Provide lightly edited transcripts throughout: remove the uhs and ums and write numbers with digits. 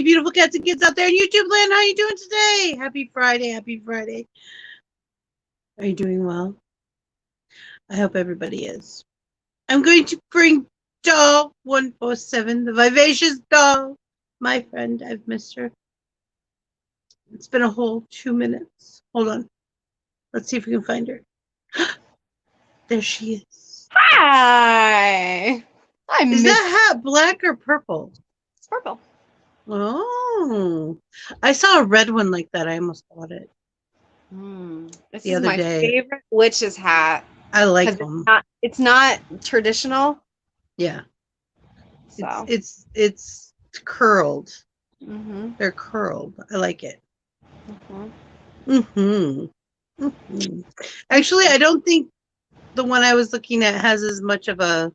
beautiful cats and kids out there in YouTube land. How you doing today? Happy Friday. Happy Friday. Are you doing well? I hope everybody is. I'm going to bring doll 147, the vivacious doll. My friend, I've missed her. It's been a whole 2 minutes. Hold on. Let's see if we can find her. There she is. Hi. Is that hat black or purple? It's purple. Oh, I saw a red one like that. I almost bought it. This the is other my day. favorite witch's hat. I like them. It's not traditional. Yeah. So it's curled. Mm-hmm. They're curled. I like it. Actually, I don't think the one I was looking at has as much of a.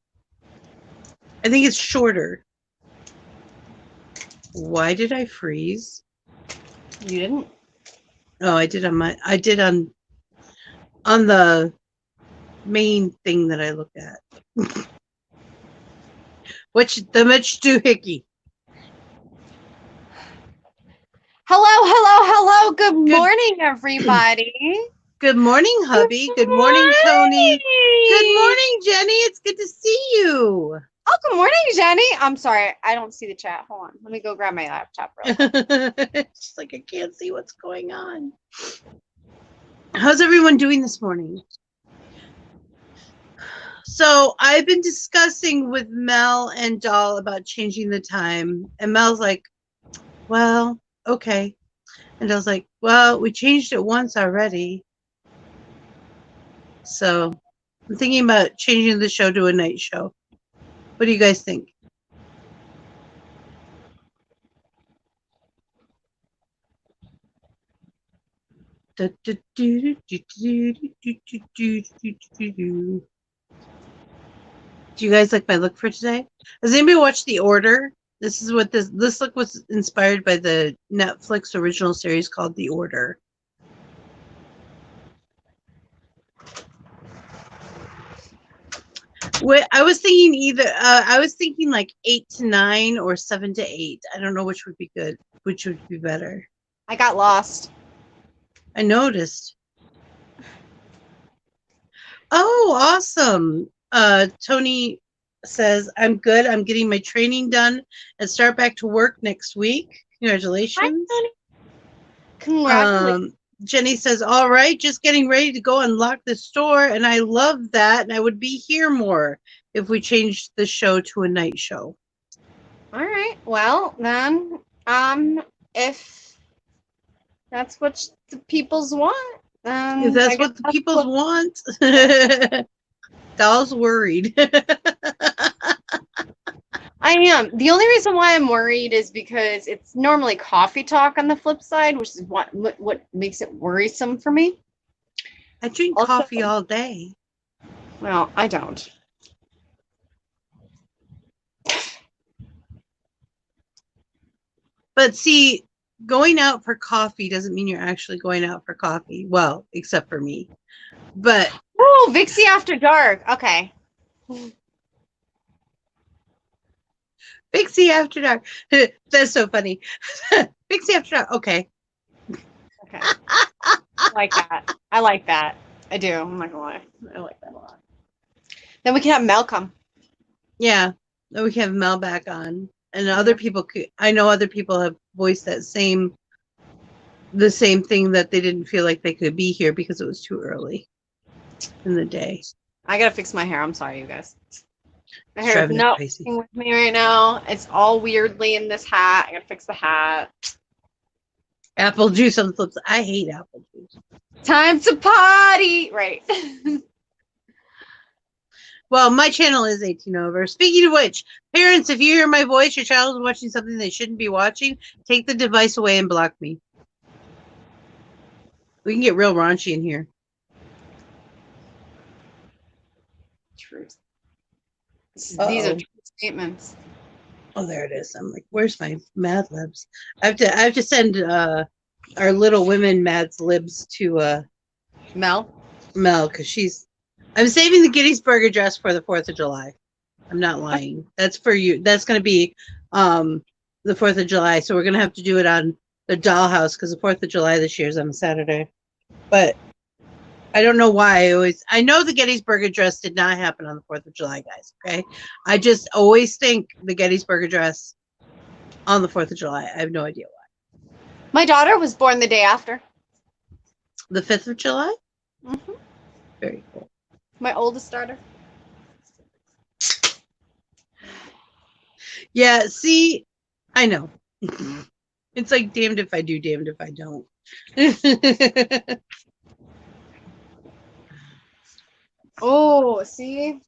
I think it's shorter. Why did I freeze? You didn't? Oh, I did on the main thing that I look at. The much too hickey. Hello. Good morning, everybody. Good morning, hubby. Good morning, Tony. Good morning, Jenny. It's good to see you. Oh, good morning, Jenny. I'm sorry. I don't see the chat. Hold on. Let me go grab my laptop real quick. It's like I can't see what's going on. How's everyone doing this morning? So I've been discussing with Mel and Doll about changing the time. And Mel's like, well, okay. And I was like, well, we changed it once already. So I'm thinking about changing the show to a night show. What do you guys think? Do you guys like my look for today? Has anybody watched The Order? This is what this look was inspired by the Netflix original series called The Order. I was thinking like 8 to 9 or 7 to 8. I don't know which would be good. Which would be better? I got lost. I noticed. Oh, awesome. Tony says, I'm good. I'm getting my training done and start back to work next week. Congratulations. Hi, congratulations. Jenny says, all right, just getting ready to go unlock the store. And I love that. And I would be here more if we changed the show to a night show. All right. Well, then, if that's what the peoples want, if that's what the peoples want, Doll's worried. I am. The only reason why I'm worried is because it's normally coffee talk on the flip side, which is what makes it worrisome for me. I drink coffee all day. Well, I don't. But see, going out for coffee doesn't mean you're actually going out for coffee. Well, except for me. But oh, Vixie After Dark. Okay. Vixie After Dark. That's so funny. Vixie After Dark. Okay. I like that. I like that. I do. I'm not gonna lie. I like that a lot. Then we can have Mel come. Yeah. Then we can have Mel back on. And other people I know other people have voiced the same thing, that they didn't feel like they could be here because it was too early in the day. I gotta fix my hair. I'm sorry, you guys. My hair is not working with me right now. It's all weirdly in this hat. I gotta fix the hat. Apple juice on the flips. I hate apple juice. Time to party. Right. Well, my channel is 18 over. Speaking of which, parents, if you hear my voice, your child is watching something they shouldn't be watching, take the device away and block me. We can get real raunchy in here. Truth. These are true statements. Oh, there it is. I'm like, where's my Mad Libs? I have to send our Little Women Mad Libs to Mel, because I'm saving the Gettysburg Address for the 4th of July. I'm not lying. That's for you. That's going to be the 4th of July. So we're going to have to do it on the dollhouse because the 4th of July this year is on a Saturday. But I don't know why. I know the Gettysburg Address did not happen on the 4th of July, guys. Okay. I just always think the Gettysburg Address on the 4th of July. I have no idea why. My daughter was born the day after. The 5th of July? Mm-hmm. Very cool. My oldest daughter. Yeah, see, I know. It's like damned if I do, damned if I don't. Oh, see?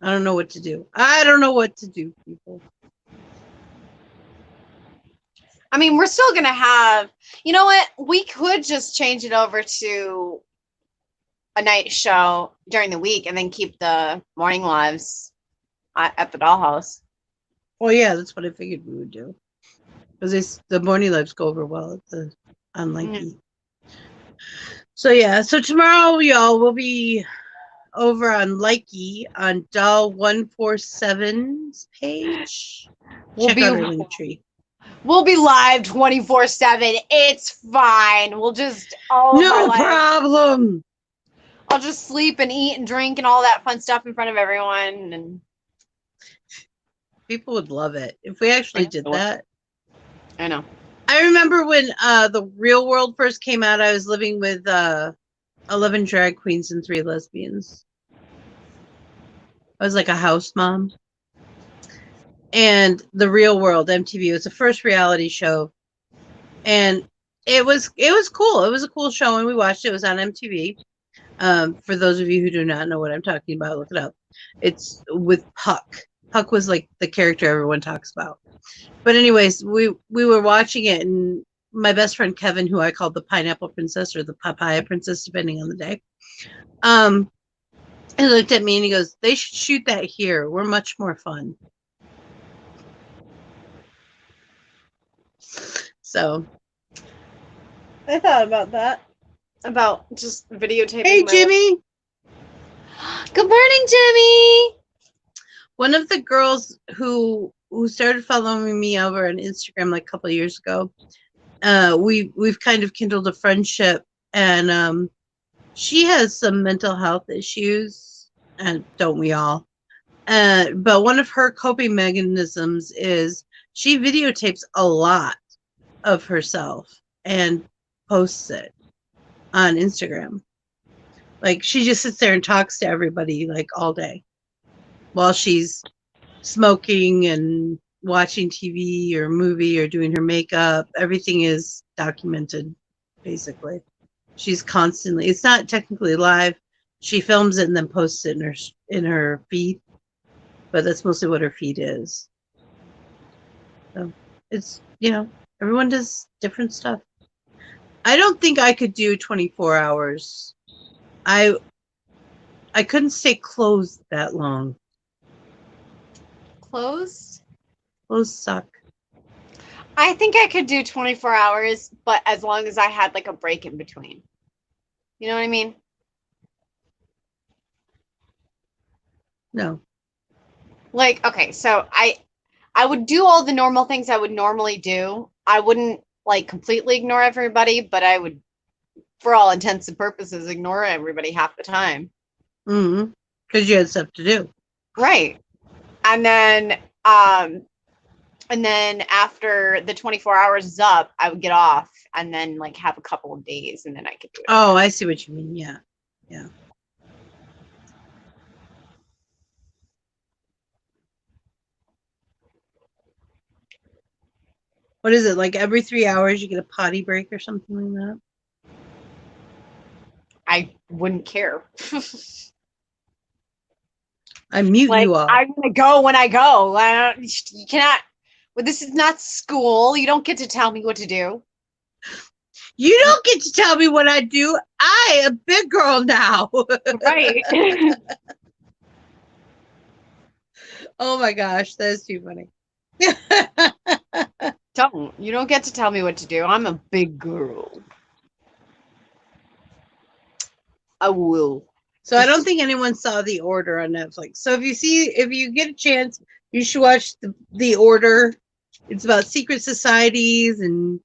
I don't know what to do. I don't know what to do, people. I mean, we're still going to have, you know what? We could just change it over to a night show during the week and then keep the morning lives at the dollhouse. Well, yeah, that's what I figured we would do. Because the morning lives go over well at the on Likey. So yeah, so tomorrow y'all will be over on Likey on Doll 147's page. Check out her link tree. We'll be live 24/7. It's fine. We'll just no problem. I'll just sleep and eat and drink and all that fun stuff in front of everyone. And people would love it if we actually did that. I know. I remember when the Real World first came out, I was living with 11 drag queens and 3 lesbians. I was like a house mom. And the Real World, MTV, was the first reality show. And it was cool. It was a cool show, and we watched it. It was on MTV. For those of you who do not know what I'm talking about, look it up. It's with Puck. Puck was like the character everyone talks about. But anyways, we were watching it, and my best friend Kevin, who I called the Pineapple Princess or the Papaya Princess, depending on the day, he looked at me and he goes, "They should shoot that here. We're much more fun." So I thought about that. About just videotaping. Hey, Jimmy. Good morning, Jimmy. One of the girls who started following me over on Instagram like a couple of years ago, we've kind of kindled a friendship, and she has some mental health issues, and don't we all? But one of her coping mechanisms is she videotapes a lot of herself and posts it on Instagram. Like, she just sits there and talks to everybody like all day while she's smoking and watching TV or movie or doing her makeup. Everything is documented, basically. She's constantly, it's not technically live. She films it and then posts it in her feed, but that's mostly what her feed is. So it's, everyone does different stuff. I don't think I could do 24 hours. I couldn't stay closed that long. Closed? Closed suck. I think I could do 24 hours, but as long as I had like a break in between. You know what I mean? No. Like, okay, so I would do all the normal things I would normally do. I wouldn't like completely ignore everybody, but I would, for all intents and purposes, ignore everybody half the time. Mm-hmm. Because you had stuff to do. Right. And then after the 24 hours is up, I would get off and then like have a couple of days and then I could do it. Oh, I see what you mean. Yeah. Yeah. What is it? Like every 3 hours you get a potty break or something like that? I wouldn't care. I mute you all. I'm gonna go when I go. You cannot. Well, this is not school. You don't get to tell me what to do. You don't get to tell me what I do. I am a big girl now. Right. Oh my gosh, that is too funny. You don't get to tell me what to do. I'm a big girl. I will So I don't think anyone saw The Order on Netflix. So if you get a chance, you should watch The Order. It's about secret societies and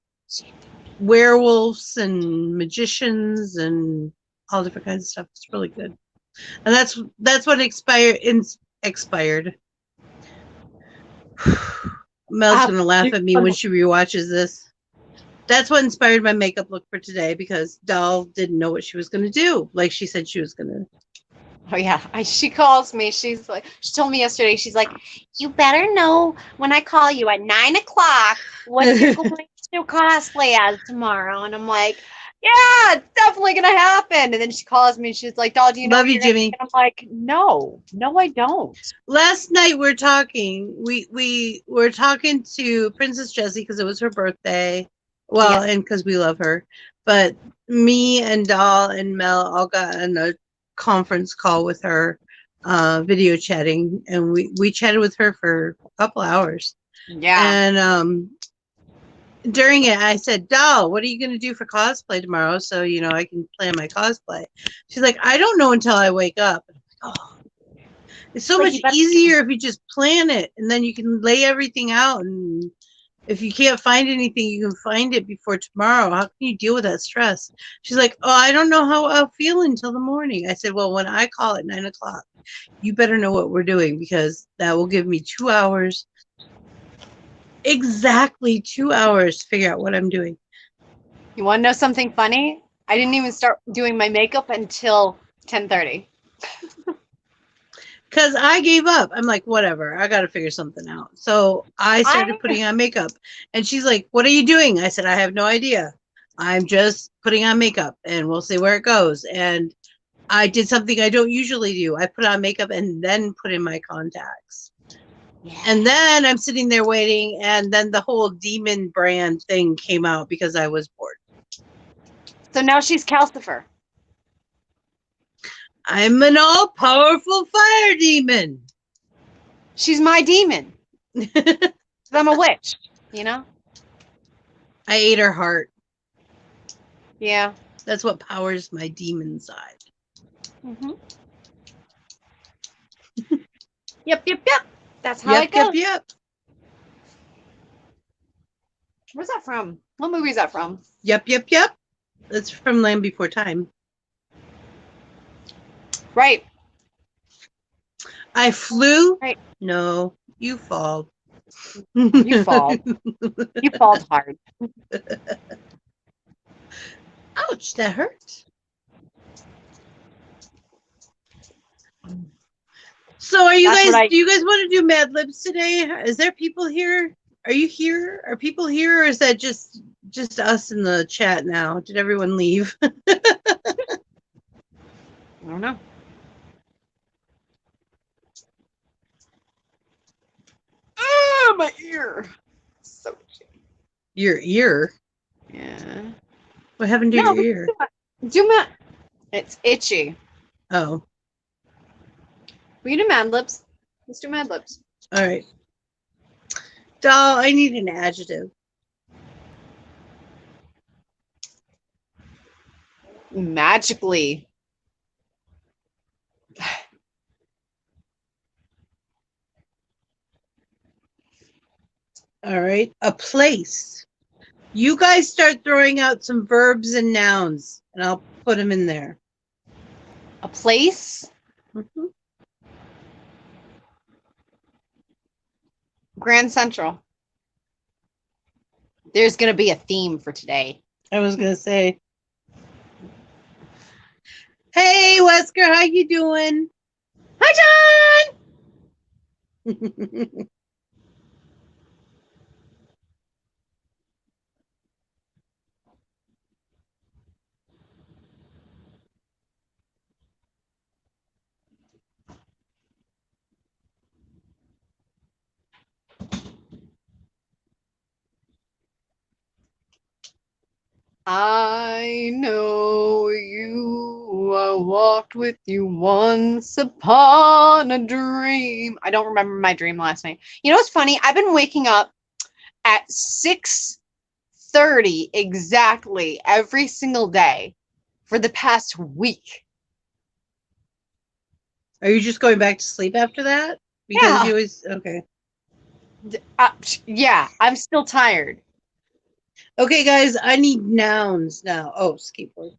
werewolves and magicians and all different kinds of stuff. It's really good. And that's what expired. Mel's gonna laugh at me when she rewatches this. That's what inspired my makeup look for today because Doll didn't know what she was gonna do, like she said she was gonna. Oh yeah, she calls me. She's like, she told me yesterday. She's like, you better know when I call you at 9 o'clock what you're going to cosplay as tomorrow. And I'm like, yeah, it's definitely gonna happen. And then she calls me. And she's like, Doll, do you know? Love you, Jimmy. I'm like, no, I don't. Last night we're talking. We were talking to Princess Jessie because it was her birthday. Well, and because we love her. But me and Doll and Mel all got on a conference call with her, video chatting, and we chatted with her for a couple hours. Yeah. And during it, I said, Doll, what are you going to do for cosplay tomorrow? So, I can plan my cosplay. She's like, I don't know until I wake up. Oh, it's so much easier if you just plan it and then you can lay everything out. And if you can't find anything, you can find it before tomorrow. How can you deal with that stress? She's like, oh, I don't know how I'll feel until the morning. I said, well, when I call at 9 o'clock, you better know what we're doing because that will give me 2 hours. Exactly 2 hours to figure out what I'm doing. You want to know something funny? I didn't even start doing my makeup until 10:30. Because I gave up. I'm like, whatever. I got to figure something out. So I started putting on makeup. And she's like, what are you doing? I said, I have no idea. I'm just putting on makeup and we'll see where it goes. And I did something I don't usually do. I put on makeup and then put in my contacts. Yeah. And then I'm sitting there waiting. And then the whole demon brand thing came out because I was bored. So now she's Calcifer. I'm an all-powerful fire demon. She's my demon. I'm a witch, I ate her heart. Yeah. That's what powers my demon side. Mm-hmm. Yep. That's how it goes. Yep. Where's that from? What movie is that from? Yep. That's from Land Before Time. Right. I flew. Right. No, you fall. You fall. You fall hard. Ouch, that hurt. So do you guys want to do Mad Libs today? Is there people here? Are you here? Are people here, or is that just us in the chat now? Did everyone leave? I don't know. Oh, my ear. So itchy. Your ear? Yeah. What happened to your ear? It's itchy. Oh. We do Mad Libs. Let's do Mad Libs. All right. Doll, I need an adjective. Magically. All right. A place. You guys start throwing out some verbs and nouns, and I'll put them in there. A place? Mm-hmm. Grand Central. There's going to be a theme for today. I was going to say. Hey, Wesker, how you doing? Hi, John! I know you. I walked with you once upon a dream. I don't remember my dream last night. You know what's funny? I've been waking up at 6:30 exactly every single day for the past week. Are you just going back to sleep after that? Because Yeah. you always okay. Yeah, I'm still tired. Okay, guys, I need nouns now. Oh, skateboard.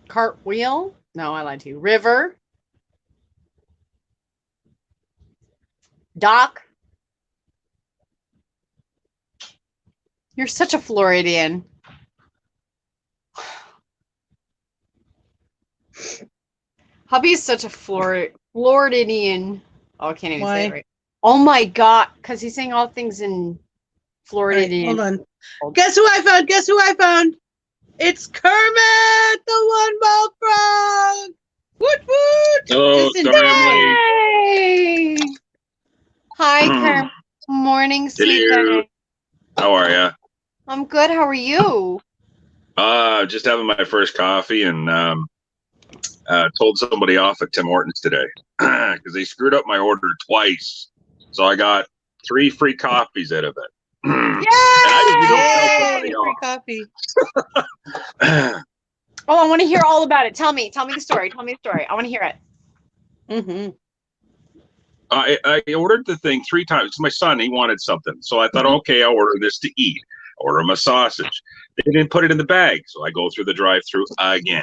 Cartwheel? No, I lied to you. River. Dock. You're such a Floridian. Hubby is such a Floridian. Oh, I can't even say it Why? right. Oh my god, because he's saying all things in All right, Floridian. hold on. Guess who I found? Guess who I found? It's Kermit, the one-ball frog. Woot woot! Hello, Just in sorry I'm time. late. Hey! Hi, Kerm. Morning, Hello. sweetie. How are ya? I'm good. How are you? Just having my first coffee and told somebody off at Tim Hortons today because they screwed up my order twice. So I got 3 free coffees out of it. And I Yay! Free coffee. Oh, I want to hear all about it. Tell me the story. Tell me the story. I want to hear it. Mm-hmm. I ordered the thing 3 times. My son, he wanted something. So I thought, okay, I'll order this to eat. Order him a sausage. They didn't put it in the bag. So I go through the drive-through again.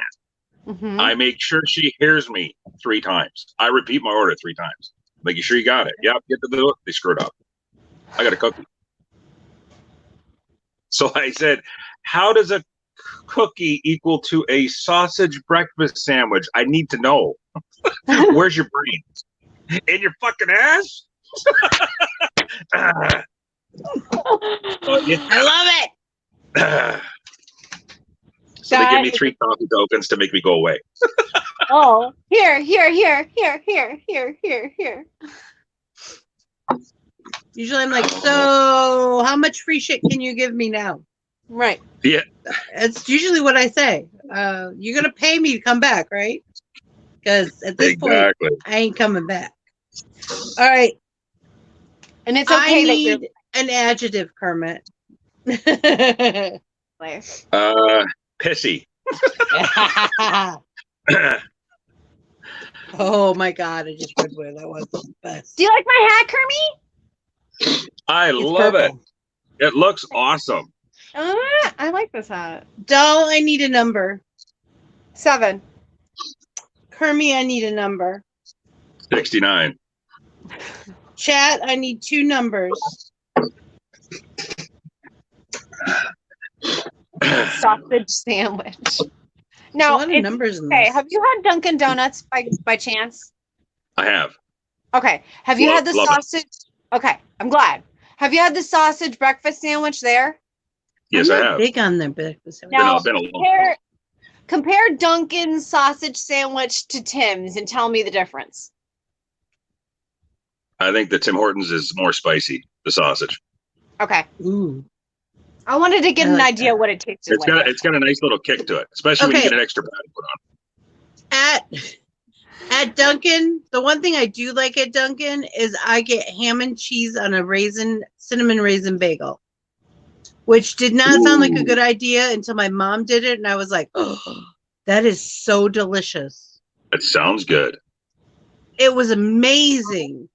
Mm-hmm. I make sure she hears me 3 times. I repeat my order 3 times. Making sure you got it. Yep, get to the door. They screwed up. I got a cookie. So I said, how does a cookie equal to a sausage breakfast sandwich? I need to know. Where's your brain? In your fucking ass? I love it. So they give me 3 coffee tokens to make me go away. Oh, here. Usually I'm like, so how much free shit can you give me now? Right. Yeah. It's usually what I say. You're gonna pay me to come back, right? Because at this point, I ain't coming back. All right. And it's okay I need an adjective, Kermit. Pissy. Oh my god, I just read where that was the best. Do you like my hat, Kermit? I love it. It looks awesome. I like this hat. Doll, I need a number. 7. Kermit, I need a number. 69. Chat, I need 2 numbers. Sausage sandwich. Now, a lot of numbers in okay, this. have you had Dunkin' Donuts by chance? I have. Okay. Have you had the sausage? Okay, I'm glad. Have you had the sausage breakfast sandwich there? Yes, I'm I not have. big on their breakfast sandwich. Now, Been a long compare Dunkin's sausage sandwich to Tim's and tell me the difference. I think the Tim Hortons is more spicy, the sausage. Okay. Ooh. I wanted to get an idea what it tasted like. It's got a nice little kick to it, especially when you get an extra patty put on. At Dunkin', the one thing I do like at Dunkin' is I get ham and cheese on a cinnamon raisin bagel, which did not sound like a good idea until my mom did it, and I was like, oh, that is so delicious. It sounds good. It was amazing.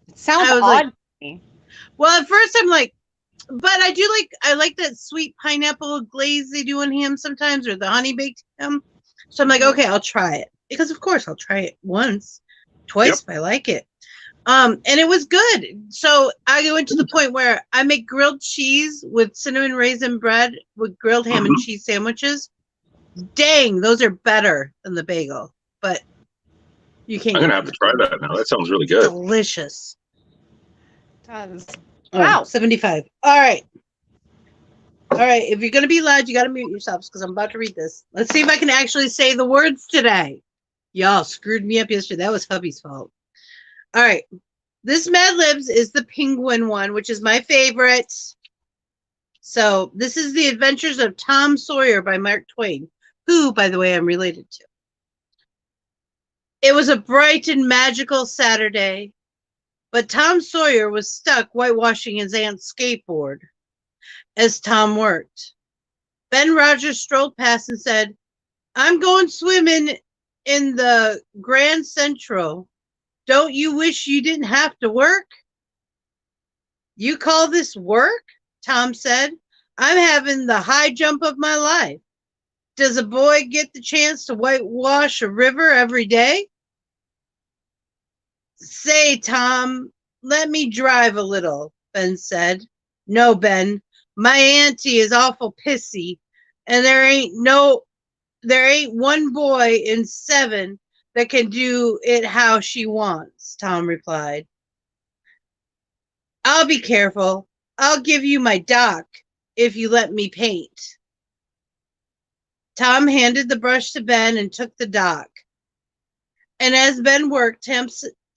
It sounds odd like, to me. Well, at first I'm like, but I like that sweet pineapple glaze they do on ham sometimes, or the honey baked ham. So I'm like, okay, I'll try it. Because of course I'll try it once, twice if I like it. And it was good. So I went to the point where I make grilled cheese with cinnamon raisin bread with grilled ham and cheese sandwiches. Dang, those are better than the bagel. But you can't. I'm gonna have to try that now. That sounds really good. Delicious. It does. Wow, 75. All right. If you're gonna be loud, you gotta mute yourselves because I'm about to read this. Let's see if I can actually say the words today. Y'all screwed me up yesterday. That was hubby's fault. All right. This Mad Libs is the penguin one, which is my favorite. So this is The Adventures of Tom Sawyer by Mark Twain, who, by the way, I'm related to. It was a bright and magical Saturday, but Tom Sawyer was stuck whitewashing his aunt's skateboard as Tom worked. Ben Rogers strolled past and said, I'm going swimming in the Grand Central. Don't you wish you didn't have to work? You call this work? Tom said. I'm having the high jump of my life. Does a boy get the chance to whitewash a river every day? Say, Tom, let me drive a little, Ben said. No, Ben, my auntie is awful pissy, and there ain't one boy in 7 that can do it how she wants, Tom replied. I'll be careful. I'll give you my dock if you let me paint. Tom handed the brush to Ben and took the dock. And as Ben worked,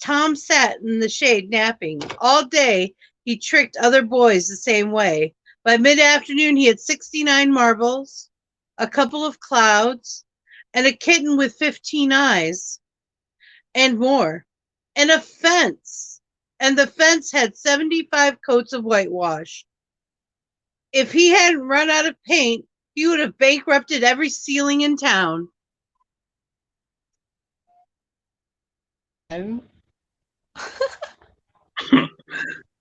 Tom sat in the shade napping. All day, he tricked other boys the same way. By mid-afternoon, he had 69 marbles, a couple of clouds, and a kitten with 15 eyes, and more, and a fence. And the fence had 75 coats of whitewash. If he hadn't run out of paint, he would have bankrupted every ceiling in town.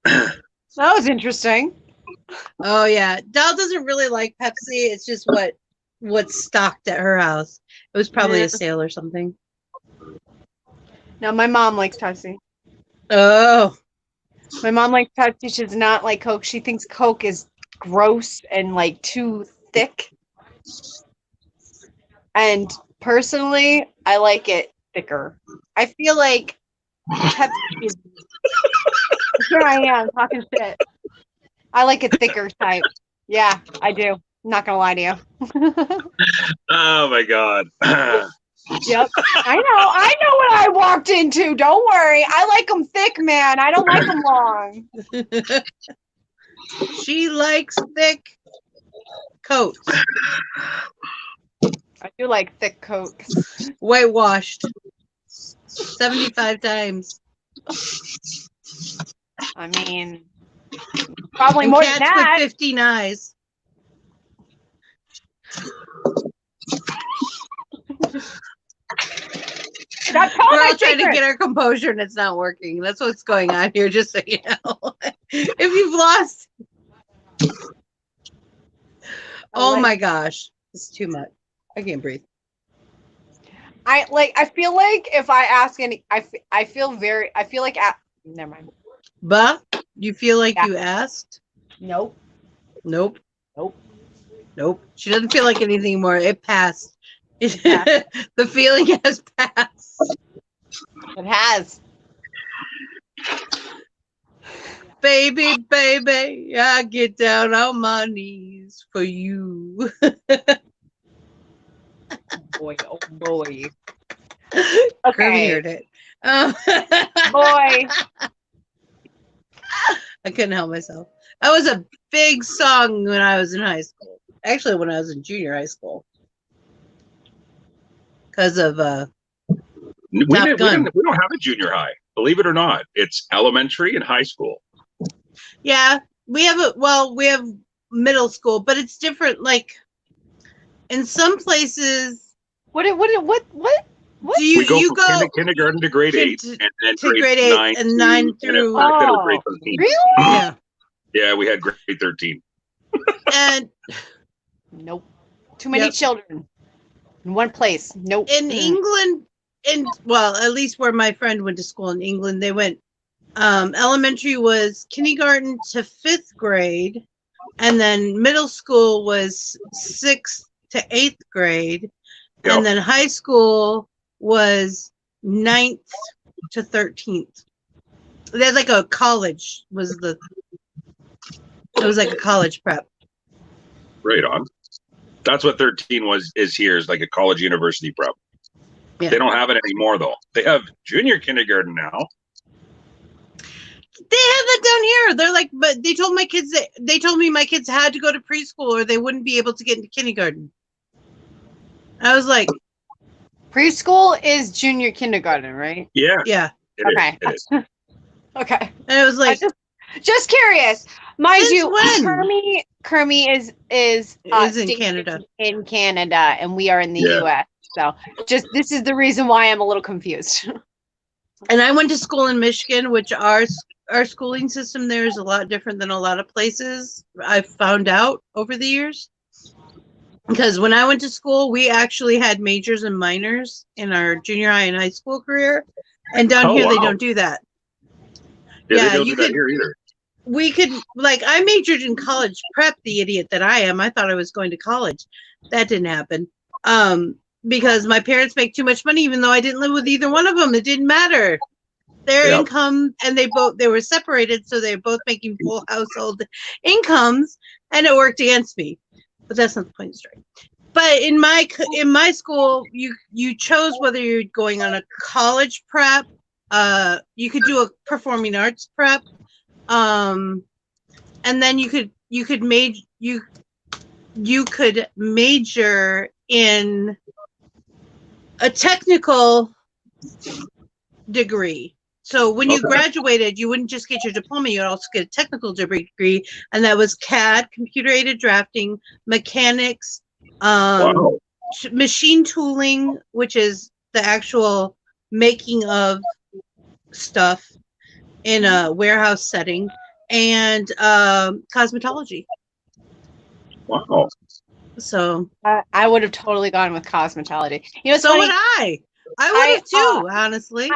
That was interesting. Oh yeah, Doll doesn't really like Pepsi. It's just what's stocked at her house. It was probably a sale or something. No, my mom likes Pepsi. Oh, My mom likes Pepsi. She does not like Coke. She thinks Coke is gross and like too thick. And personally, I like it thicker. I feel like Pepsi is. Here I am talking shit. I like it thicker type. Yeah, I do. I'm not gonna lie to you. Oh my God. Yep. I know what I walked into. Don't worry. I like them thick, man. I don't like them long. she likes thick coats, I do like thick Cokes. whitewashed 75 times. I mean, probably And more cats than that. with 15 eyes. That's We're my all trying to secret. get our composure and it's not working. That's what's going on here, just so you know. If you've lost. Oh my gosh. It's too much. I can't breathe. I feel like if I ask any, I feel like, never mind. But you feel like Yeah. you asked? Nope. Nope. Nope. Nope. She doesn't feel like anything more. It passed. passed. The feeling has passed. It has. Baby, baby, I get down on my knees for you. Boy, oh boy. Kermit Okay. heard it. Boy. I couldn't help myself. That was a big song when I was in high school. Actually, when I was in junior high school. Because of we Top Gun. don't have a junior high. Believe it or not. It's elementary and high school. Yeah, we have middle school, but it's different. Like in some places, What? do you We go go from kindergarten to grade 8, and then to grade 8 9 and 9 through grade 13. Really? yeah. Yeah, we had grade 13. And Nope. Too many Yep. children in one place. Nope. in England, well, at least where my friend went to school in England, they went elementary was kindergarten to 5th grade, and then middle school was 6th to 8th grade, Yep. and then high school was 9th to 13th. There's like a college it was like a college prep. Right on. That's what 13 is here, is like a college university prep. Yeah. They don't have it anymore though. They have junior kindergarten now. They have that down here. They're like, but they told me my kids had to go to preschool or they wouldn't be able to get into kindergarten. I was like, Preschool is junior kindergarten, right? Yeah. yeah. Okay. It is. Okay. And it was like, Just curious. Mind Since you, when? Kermit is in stationed Canada. in Canada, and we are in the Yeah. U.S. So, this is the reason why I'm a little confused. And I went to school in Michigan, which our schooling system there is a lot different than a lot of places. I've found out over the years. Because when I went to school, we actually had majors and minors in our junior high and high school career. And down here, they don't do that. Yeah, they don't do that here either. We could, like, I majored in college prep, the idiot that I am. I thought I was going to college. That didn't happen. Because my parents make too much money, even though I didn't live with either one of them. It didn't matter. Their income, and they were separated, so they were both making full household incomes, and it worked against me. But that's not the point of the story. But in my school, you chose whether you're going on a college prep. You could do a performing arts prep, and then you could major in a technical degree. So when you graduated, you wouldn't just get your diploma, you'd also get a technical degree, and that was CAD, computer-aided drafting, mechanics, machine tooling, which is the actual making of stuff in a warehouse setting, and cosmetology. Wow. So I would have totally gone with cosmetology. You know, so would I. I would have too, honestly.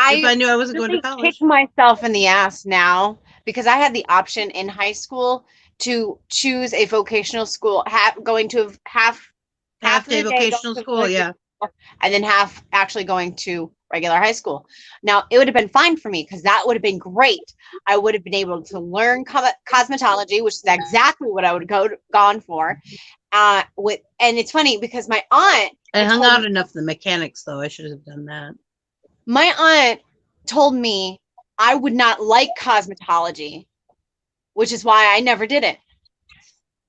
If I knew I wasn't going to college. Kick myself in the ass now because I had the option in high school to choose a vocational school, going to half day vocational school, yeah, and then half actually going to regular high school. Now it would have been fine for me because that would have been great. I would have been able to learn cosmetology, which is exactly what I would have gone for. And it's funny because my aunt. I hung out enough the mechanics though. I should have done that. My aunt told me I would not like cosmetology, which is why I never did it.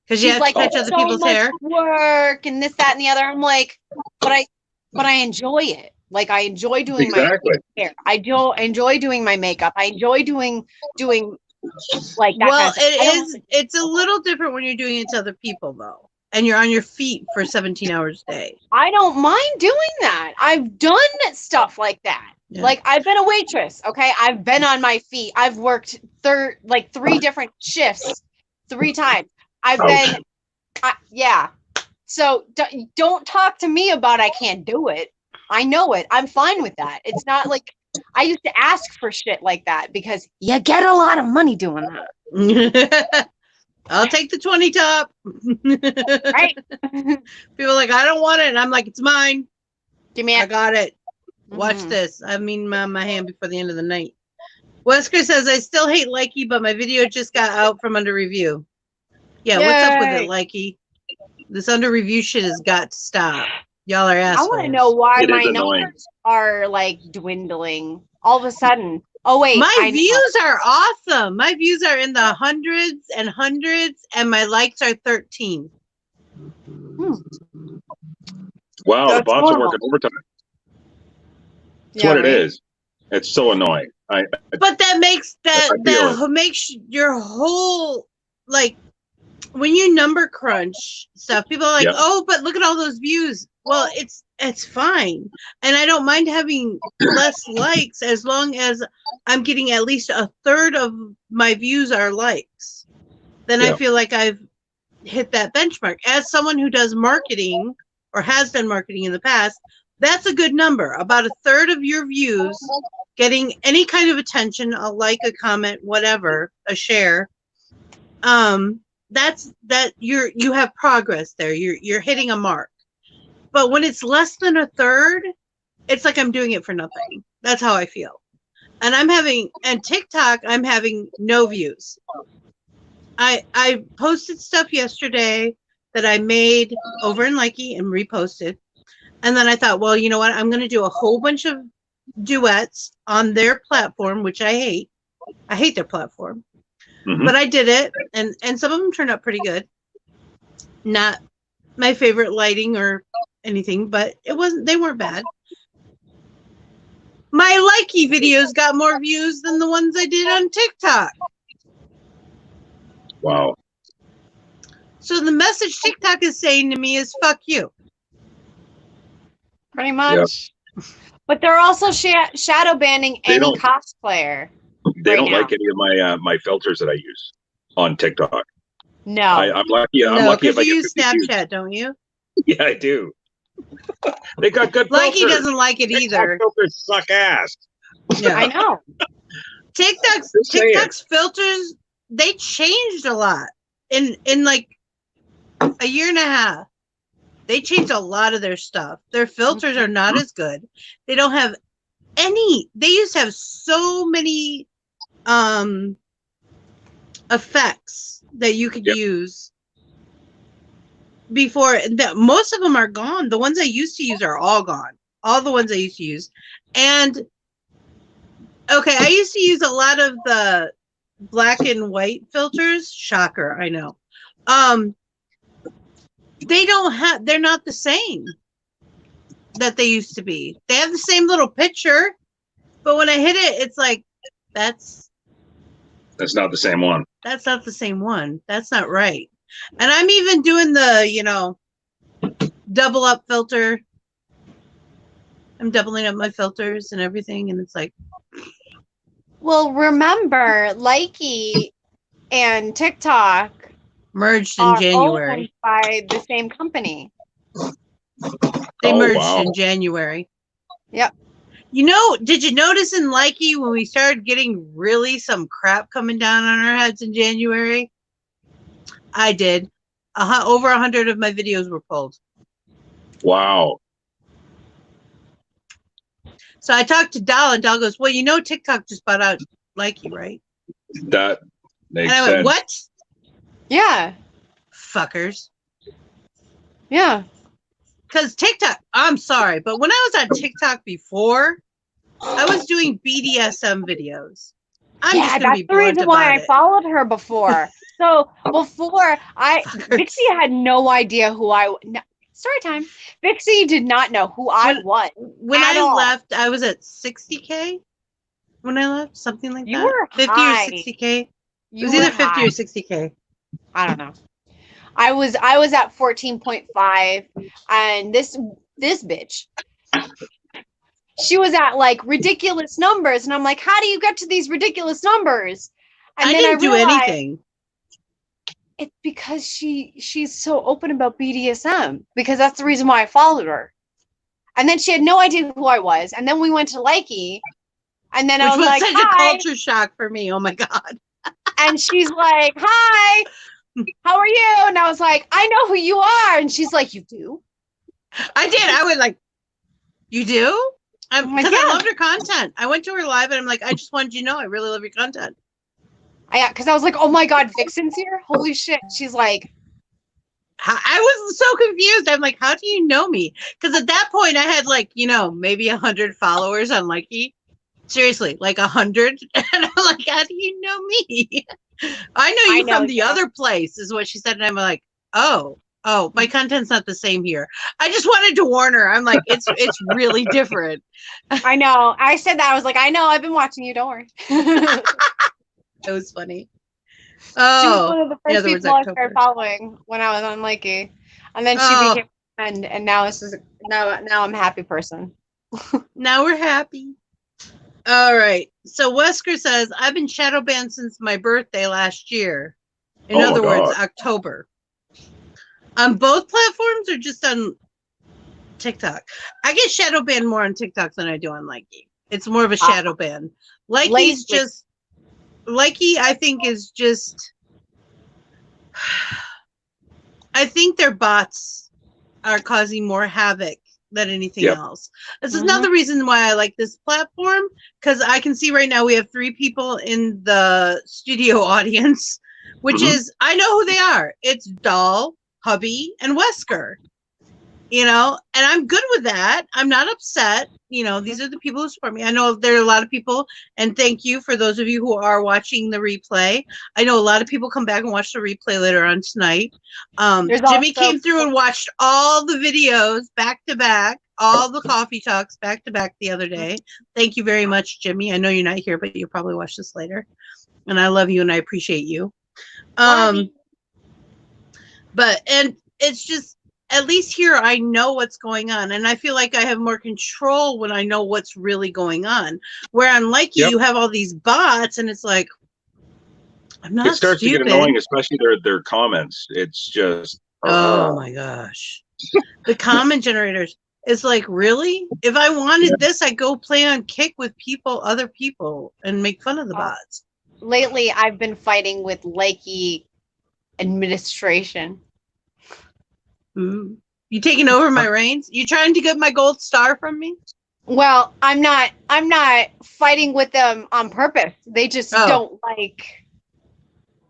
Because you have to touch other people's hair, work, and this, that, and the other. I'm like, but I enjoy it. Like I enjoy doing my hair. I enjoy doing my makeup. I enjoy doing like that. Well, it's a little different when you're doing it to other people though. And you're on your feet for 17 hours a day. I don't mind doing that. I've done stuff like that. Yeah. Like I've been a waitress. Okay. I've been on my feet. I've worked 3 different shifts 3 times. I've been, yeah. So don't talk to me about I can't do it. I know it. I'm fine with that. It's not like I used to ask for shit like that because you get a lot of money doing that. I'll take the 20 top. Right. People are like, I don't want it. And I'm like, it's mine. Give me it. I got it. Watch this. I mean, my hand before the end of the night. Wesker says, I still hate Likey, but my video just got out from under review. Yeah, Yay. What's up with it, Likey? This under review shit has got to stop. Y'all are assholes. I want to know why my numbers are like dwindling all of a sudden. Oh wait, my views are awesome. My views are in the hundreds, and my likes are 13. Wow, that's the bots are working overtime. That's what it is. It's so annoying. But that makes makes your whole, like, when you number crunch stuff, people are like, oh, but look at all those views. Well, it's fine. And I don't mind having less likes as long as I'm getting at least a third of my views are likes. Then I feel like I've hit that benchmark. As someone who does marketing or has done marketing in the past, that's a good number. About a third of your views getting any kind of attention, a like, a comment, whatever, a share. That's you have progress there. You're hitting a mark. But when it's less than a third, it's like I'm doing it for nothing. That's how I feel. And TikTok, I'm having no views. I posted stuff yesterday that I made over in Likey and reposted. And then I thought, well, you know what? I'm going to do a whole bunch of duets on their platform, which I hate. I hate their platform. Mm-hmm. But I did it, and some of them turned out pretty good. Not my favorite lighting or anything, but they weren't bad. My Likey videos got more views than the ones I did on TikTok. Wow. So the message TikTok is saying to me is fuck you. Pretty much. Yep. But they're also shadow banning They any don't- cosplayer. They right don't now. like any of my my filters that I use on TikTok. No. I'm lucky. I'm No, lucky if because I you get use 50 views. Snapchat, don't you? Yeah, I do. They got good Like he filters. doesn't like it TikTok either. filters suck ass. Yeah. I know. Just saying. TikTok's filters, they changed a lot in like a year and a half. They changed a lot of their stuff. Their filters are not as good. They don't have any. They used to have so many effects that you could use before. That most of them are gone. The ones I used to use are all gone. All the ones I used to use. And okay, I used to use a lot of the black and white filters. Shocker, I know. They're not the same that they used to be. They have the same little picture, but when I hit it, it's like that's not the same one. that's not the same one. That's not right. And I'm even doing the, double up filter. I'm doubling up my filters and everything, and it's like, Well, remember, Likey and TikTok merged in are January. owned by the same company. They Oh, merged wow. in January. Yep. Did you notice in Likey when we started getting really some crap coming down on our heads in January? I did. Over 100 of my videos were pulled. Wow. So I talked to Dal, and Dal goes, "Well, TikTok just bought out Likey, right?" That makes And I sense. went, "What? Yeah. Fuckers." Yeah. Because TikTok, I'm sorry, but when I was on TikTok before, I was doing BDSM videos. I'm just gonna that's be the blunt reason why about I it. followed her before. So before Fuckers. Vixie had no idea who story time. Vixie did not know who I was. When at I all. left, I was at 60K. When I left, something like You that. were 50 high. or 60K. It You was were either 50 high. or 60K. I don't know. I was at 14.5, and this bitch, she was at like ridiculous numbers, and I'm like, how do you get to these ridiculous numbers? And I then didn't do realized anything. it's because she's so open about BDSM, because that's the reason why I followed her. And then she had no idea who I was, and then we went to Likey, and then I Which was like, such hi. a culture shock for me. Oh my God. And she's like, hi, how are you? And I was like, I know who you are. And she's like, you do? I did. I was like, you do? I'm like, Because I yeah. loved her content. I went to her live and I'm like, I just wanted you to know I really love your content. Because I was like, oh my God, Vixen's here? Holy shit. She's like, I was so confused. I'm like, how do you know me? Because at that point I had like, maybe 100 followers on Likey. Seriously, like 100. And I'm like, how do you know me? I know you from the other place, is what she said. And I'm like, oh, my content's not the same here. I just wanted to warn her. I'm like, it's really different. I know. I said that. I was like, I know. I've been watching you. Don't worry. It was funny. She was one of the first was people I October. started following when I was on Likey. And then she became a friend, and now now I'm a happy person. Now we're happy. All right. So Wesker says, I've been shadow banned since my birthday last year. In other words, October. On both platforms or just on TikTok? I get shadow banned more on TikTok than I do on Likey. It's more of a shadow ban. Likey's just, Likey, I think, is just, I think their bots are causing more havoc than anything else. This is another reason why I like this platform, because I can see right now we have 3 people in the studio audience, which is, I know who they are. It's Doll, Hubby, and Wesker. And I'm good with that. I'm not upset. These are the people who support me. I know there are a lot of people, and thank you for those of you who are watching the replay. I know a lot of people come back and watch the replay later on tonight. Jimmy came through and watched all the videos back to back, all the coffee talks back to back the other day. Thank you very much, Jimmy. I know you're not here, but you'll probably watch this later. And I love you and I appreciate you. But it's just, at least here I know what's going on, and I feel like I have more control when I know what's really going on. Where on Likey, you have all these bots, and it's like, I'm not It starts stupid. to get annoying, especially their comments. It's just oh my gosh, the comment generators. It's like, really? If I wanted this, I'd go play on Kick with other people, and make fun of the bots. Lately, I've been fighting with Likey administration. You taking over my reins? You trying to get my gold star from me? Well, I'm not fighting with them on purpose. They just don't like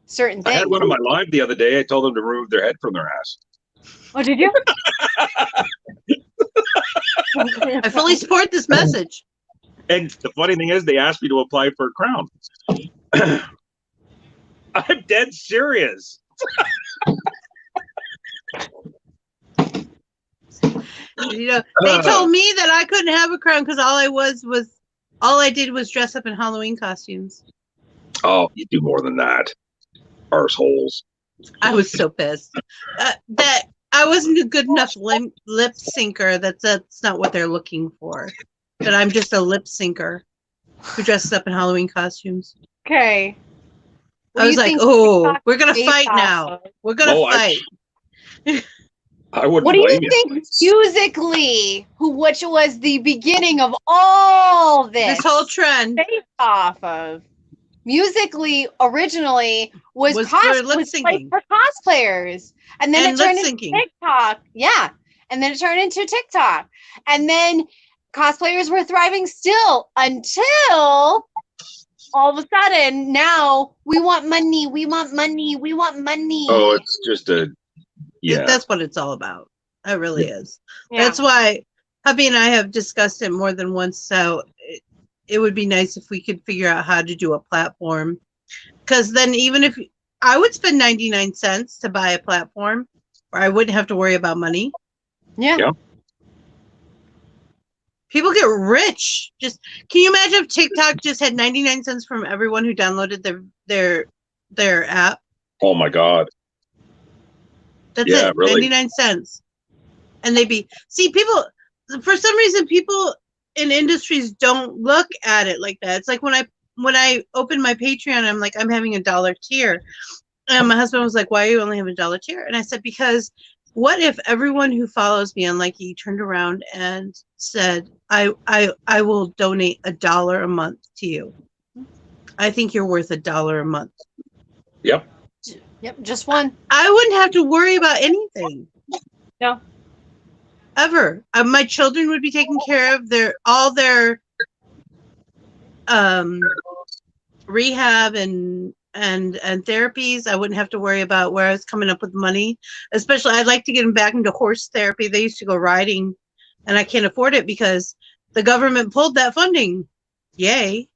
certain things. I had one on my live the other day. I told them to remove their head from their ass. Oh, did you? I fully support this message. And the funny thing is, they asked me to apply for a crown. I'm dead serious. You know, they told me that I couldn't have a crown because all I did was dress up in Halloween costumes. Oh, you do more than that, arseholes. I was so pissed that I wasn't a good enough lip syncer. That's not what they're looking for. But I'm just a lip syncer who dresses up in Halloween costumes. Okay. I was like, oh, we're gonna fight now. We're gonna fight. I wouldn't. What do you think musically? Which was the beginning of all this whole trend based off of? Musically, originally was for cosplayers, and then it turned into TikTok. Yeah, and then it turned into TikTok, and then cosplayers were thriving still until all of a sudden now we want money. We want money. We want money. Oh, it's just that's what it's all about. It really is. Yeah. That's why hubby and I have discussed it more than once. So it would be nice if we could figure out how to do a platform, because then even if I would spend 99 cents to buy a platform, or I wouldn't have to worry about money. Yeah. People get rich. Just can you imagine if TikTok just had 99 cents from everyone who downloaded their app? Oh my God. That's it. Really? 99 cents. And people, for some reason, people in industries don't look at it like that. It's like when I opened my Patreon, I'm like, I'm having $1 tier. And my husband was like, why are you only having $1 tier? And I said, because what if everyone who follows me on Likey turned around and said, I will donate $1 a month to you. I think you're worth $1 a month. Yep. Yep, just one. I wouldn't have to worry about anything. No. Ever. My children would be taken care of. All their rehab and therapies. I wouldn't have to worry about where I was coming up with money. Especially, I'd like to get them back into horse therapy. They used to go riding, and I can't afford it because the government pulled that funding. Yay.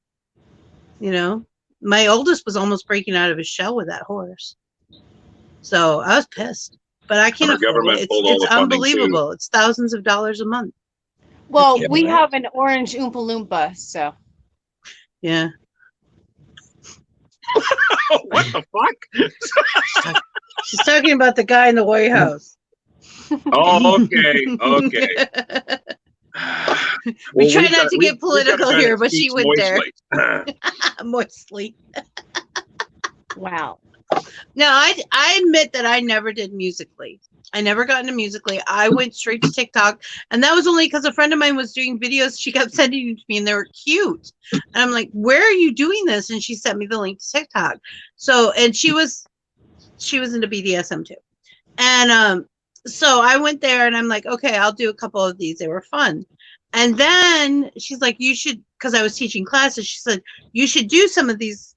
You know, my oldest was almost breaking out of his shell with that horse. So I was pissed, but I can't afford it. It's unbelievable. It's thousands of dollars a month. Well, we have an orange Oompa Loompa, so. Yeah. What the fuck? She's talking about the guy in the White House. Oh, okay. We try not to get political here, but she went there. Moistly. Wow. No, I admit that I never did Musically. I never got into Musically. I went straight to TikTok, and that was only because a friend of mine was doing videos. She kept sending them to me, and they were cute. And I'm like, "Where are you doing this?" And she sent me the link to TikTok. So, and she was into BDSM too, and so I went there, and I'm like, "Okay, I'll do a couple of these. They were fun." And then she's like, "You should," because I was teaching classes. She said, "You should do some of these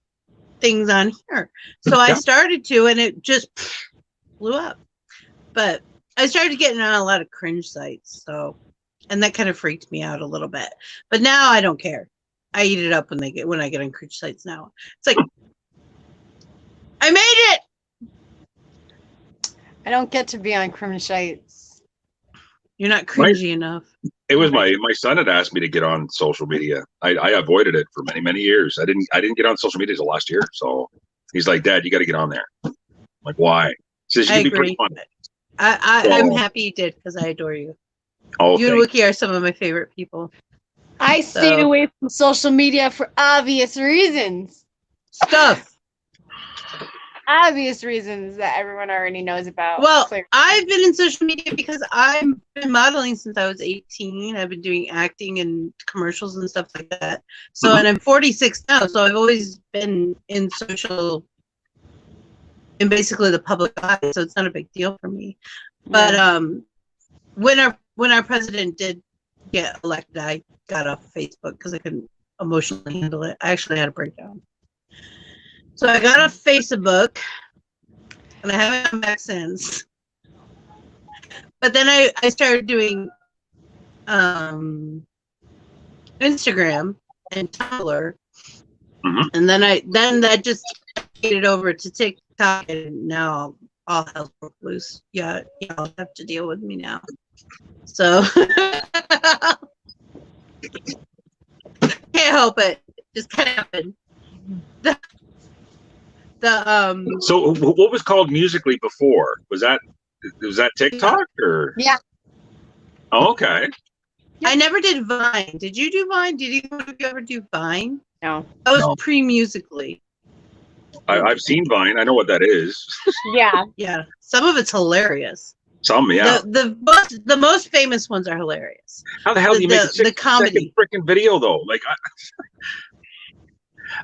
things on here." So I started to, and it just blew up. But I started getting on a lot of cringe sites, and that kind of freaked me out a little bit. But now I don't care. I eat it up when I get on cringe sites now. It's like, I made it. I don't get to be on cringe sites. You're not cringy enough. It was my son had asked me to get on social media. I avoided it for many years. I didn't get on social media until last year. So he's like, "Dad, you got to get on there." I'm like, why? He says you can be pretty fun. I'm happy you did because I adore you. Oh, You and Wookie are some of my favorite people. I stayed away from social media for obvious reasons. Obvious reasons that everyone already knows about. Well, Clearly. I've been in social media because I've been modeling since I was 18. I've been doing acting and commercials and stuff like that. So, and I'm 46 now, so I've always been in social, in basically the public eye. So it's not a big deal for me. But when our president did get elected, I got off Facebook because I couldn't emotionally handle it. I actually had a breakdown. So I got off Facebook, and I haven't come back since. But then I started doing Instagram and Tumblr, and then that just carried over to TikTok, and now all hell broke loose. Yeah, y'all have to deal with me now. So can't help it. Just kind of happened. So what was called Musical.ly before? Was that TikTok or? Yeah. Oh, okay. I never did Vine. Did you do Vine? Did either of you ever do Vine? No. I was pre-Musical.ly. I've seen Vine. I know what that is. Yeah. Yeah. Some of it's hilarious. Some, yeah. The most famous ones are hilarious. How the hell do you make a comedy freaking video though? Like,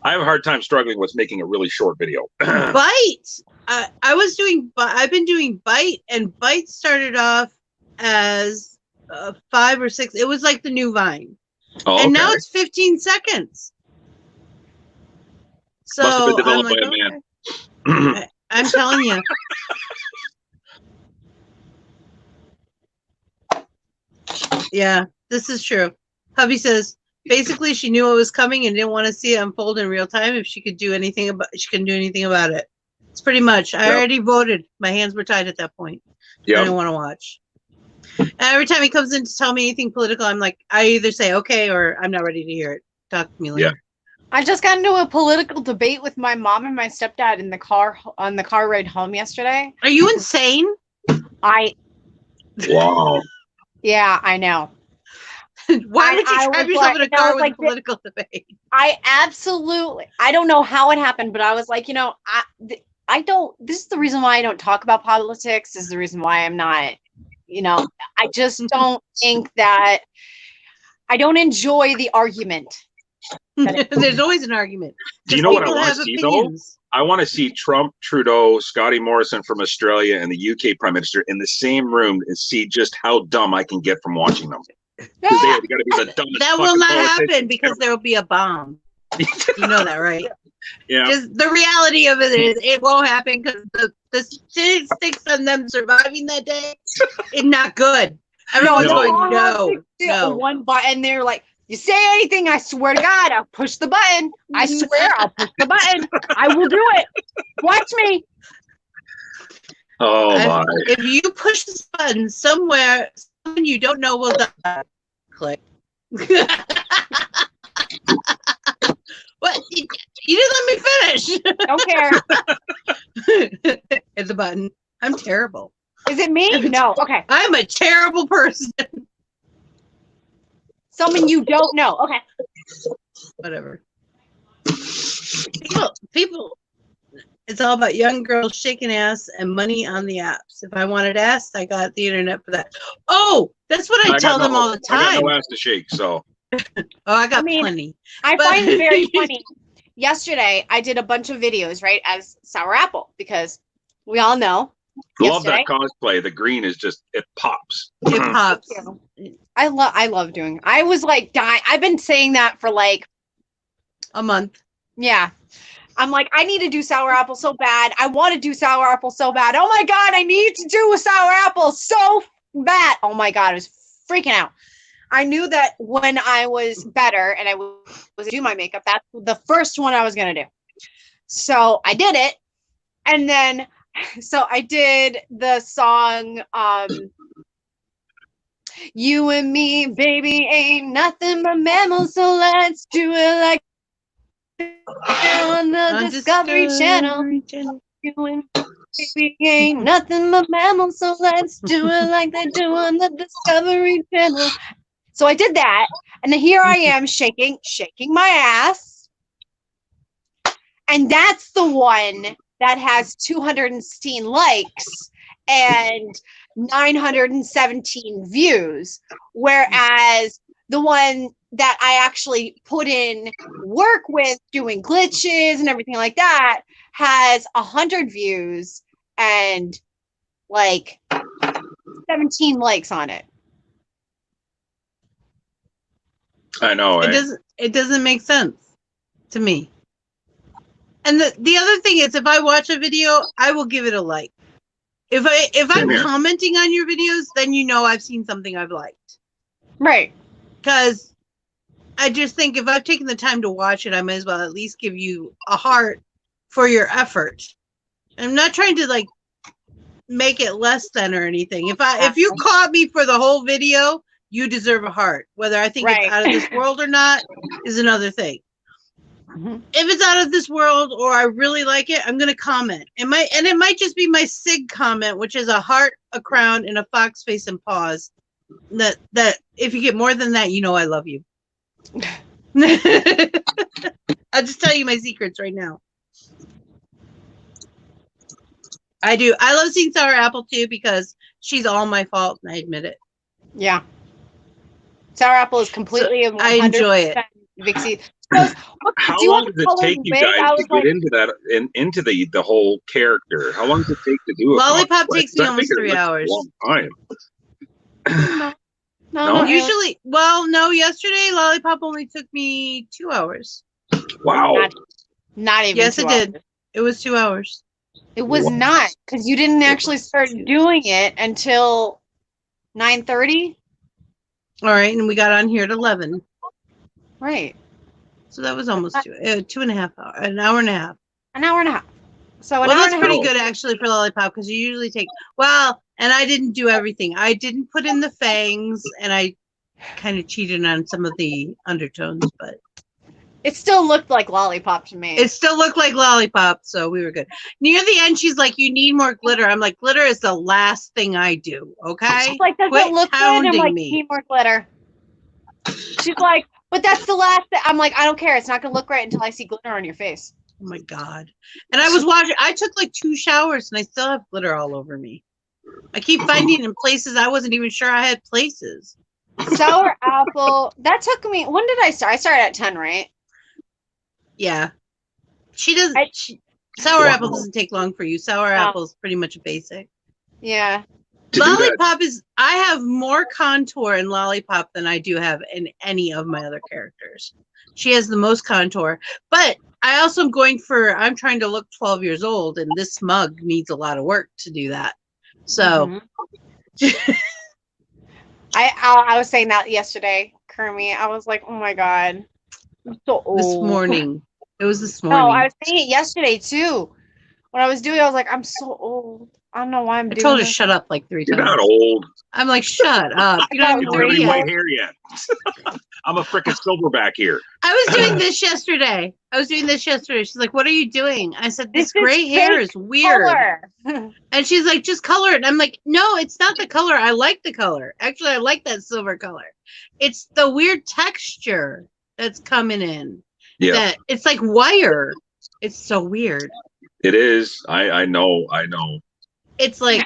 I have a hard time struggling with making a really short video. Byte. I've been doing Byte, and Byte started off as 5 or 6. It was like the new Vine, and now it's 15 seconds. So must have been developed I'm like, by a man. I'm telling you. Yeah, this is true. Hubby says basically she knew it was coming and didn't want to see it unfold in real time. If she could do anything about it. It's pretty much. I already voted. My hands were tied at that point. I didn't want to watch. And every time he comes in to tell me anything political, I'm like, I either say okay or I'm not ready to hear it. Talk to me later. Yeah. I just got into a political debate with my mom and my stepdad in the car on the car ride home yesterday. Are you insane? Wow. Yeah, I know. Why would you trap yourself in a car with a political debate? I don't know how it happened, but I was like, I don't, this is the reason why I don't talk about politics. This is the reason why I'm not, I just don't think that, I don't enjoy the argument. There's always an argument. Do you know what I want to see though? I want to see Trump, Trudeau, Scotty Morrison from Australia, and the UK Prime Minister in the same room and see just how dumb I can get from watching them. Yeah. That will not happen because there will be a bomb. You know that, right? Yeah. Just the reality of it is it won't happen because the statistics on them surviving that day is not good. Everyone's going, no. One button, they're like, you say anything, I swear to God, I'll push the button. I swear I'll push the button. I will do it. Watch me. Oh my. If you push this button somewhere, someone you don't know will die. Click. What? You didn't let me finish. Don't care. Hit the button. I'm terrible. Is it me? No. Okay. I'm a terrible person. Someone you don't know. Okay. Whatever. People, it's all about young girls shaking ass and money on the apps. If I wanted ass, I got the internet for that. Oh, that's what I tell them all the time. I got no ass to shake, so. I got plenty. I find it very funny. Yesterday, I did a bunch of videos, right, as Sour Apple, because we all know. Love that cosplay. The green is just, it pops. It pops. I love doing. I was like dying. I've been saying that for like a month. Yeah. I'm like, I need to do Sour Apple so bad. I want to do Sour Apple so bad. Oh my God, I need to do a Sour Apple so bad. Oh my God, I was freaking out. I knew that when I was better and I was do my makeup, that's the first one I was going to do. So I did it. And then, so I did the song, you and me, baby, ain't nothing but mammals, so let's do it like on the Discovery Channel. doing? Baby ain't nothing but mammals, so let's do it like they do on the Discovery Channel. So I did that, and then here I am shaking my ass. And that's the one that has 216 likes and 917 views. Whereas the one that I actually put in work with doing glitches and everything like that has 100 views and like 17 likes on it. I know. It doesn't make sense to me. And the other thing is, if I watch a video, I will give it a like. If I'm commenting on your videos, then you know I've seen something I've liked. Right. Because I just think if I've taken the time to watch it, I might as well at least give you a heart for your effort. I'm not trying to like make it less than or anything. If you caught me for the whole video, you deserve a heart. Whether I think it's out of this world or not is another thing. Mm-hmm. If it's out of this world or I really like it, I'm gonna comment. It might just be my SIG comment, which is a heart, a crown, and a fox face and paws. That if you get more than that, you know I love you. I'll just tell you my secrets right now. I do. I love seeing Sour Apple too because she's all my fault, and I admit it. Yeah. Sour Apple is completely. I enjoy it. Vixie. How long does it take you guys to get into that into the whole character? How long does it take to do it? Lollipop takes me almost 3 hours. A long time. No. Usually, well, no. Yesterday, Lollipop only took me 2 hours. Wow. Not even. Yes, it did. It was 2 hours. It was not because you didn't actually start doing it until 9:30. All right, and we got on here at 11. Right. So that was almost 2.5 hours, an hour and a half. An hour and a half. So that's pretty good actually for Lollipop because you usually take and I didn't do everything. I didn't put in the fangs, and I kind of cheated on some of the undertones, but it still looked like Lollipop to me. It still looked like Lollipop, so we were good. Near the end, she's like, "You need more glitter." I'm like, "Glitter is the last thing I do." Okay, she's like, "Does it look good?" I'm like, "Need more glitter." She's like, "But that's the last thing." I'm like, "I don't care. It's not gonna look right until I see glitter on your face." Oh my god! And I was watching. I took like 2 showers, and I still have glitter all over me. I keep finding it in places I wasn't even sure I had places. Sour Apple. That took me. When did I start? I started at 10, right? Yeah. She doesn't. Sour Apple doesn't take long for you. Sour Apple is pretty much a basic. Yeah. Lollipop is. I have more contour in Lollipop than I do have in any of my other characters. She has the most contour, but I also am going for. I'm trying to look 12 years old, and this mug needs a lot of work to do that. So. Mm-hmm. I was saying that yesterday, Kermit. I was like, "Oh my god, I'm so old." This morning. It was this morning. No, I was saying it yesterday too. When I was doing it, I was like, "I'm so old. I don't know why I'm doing it." I told her shut up like 3 times. You're not old. I'm like, shut up. You don't have any white hair yet. I'm a freaking silverback here. I was doing this yesterday. She's like, "What are you doing?" I said, "This gray hair is weird." And she's like, "Just color it." And I'm like, "No, it's not the color. I like the color. Actually, I like that silver color. It's the weird texture that's coming in. Yeah. That it's like wire. It's so weird. It is. I know. It's like,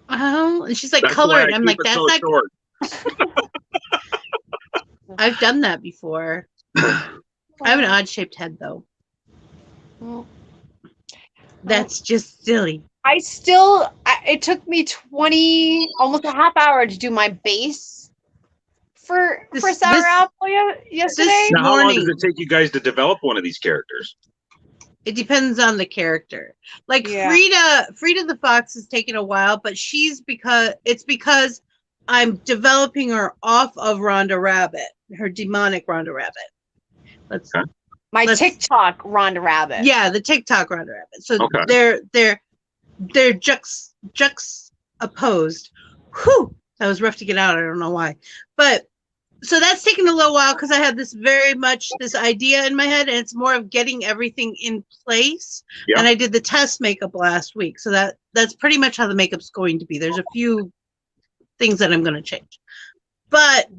oh, and she's like, "Color it." I'm like, "That's not short." I've done that before. I have an odd-shaped head, though. That's just silly. It took me almost a half hour to do my base for Sour Apple yesterday. Now, how long does it take you guys to develop one of these characters? It depends on the character. Like Frida the Fox has taken a while, but it's because I'm developing her off of Rhonda Rabbit, her demonic Rhonda Rabbit. TikTok Rhonda Rabbit. Yeah, the TikTok Rhonda Rabbit. So they're juxtaposed. Whew, that was rough to get out. I don't know why, but So that's taken a little while because I have this idea in my head, and it's more of getting everything in place. Yeah. And I did the test makeup last week, so that's pretty much how the makeup's going to be. There's a few things that I'm going to change, but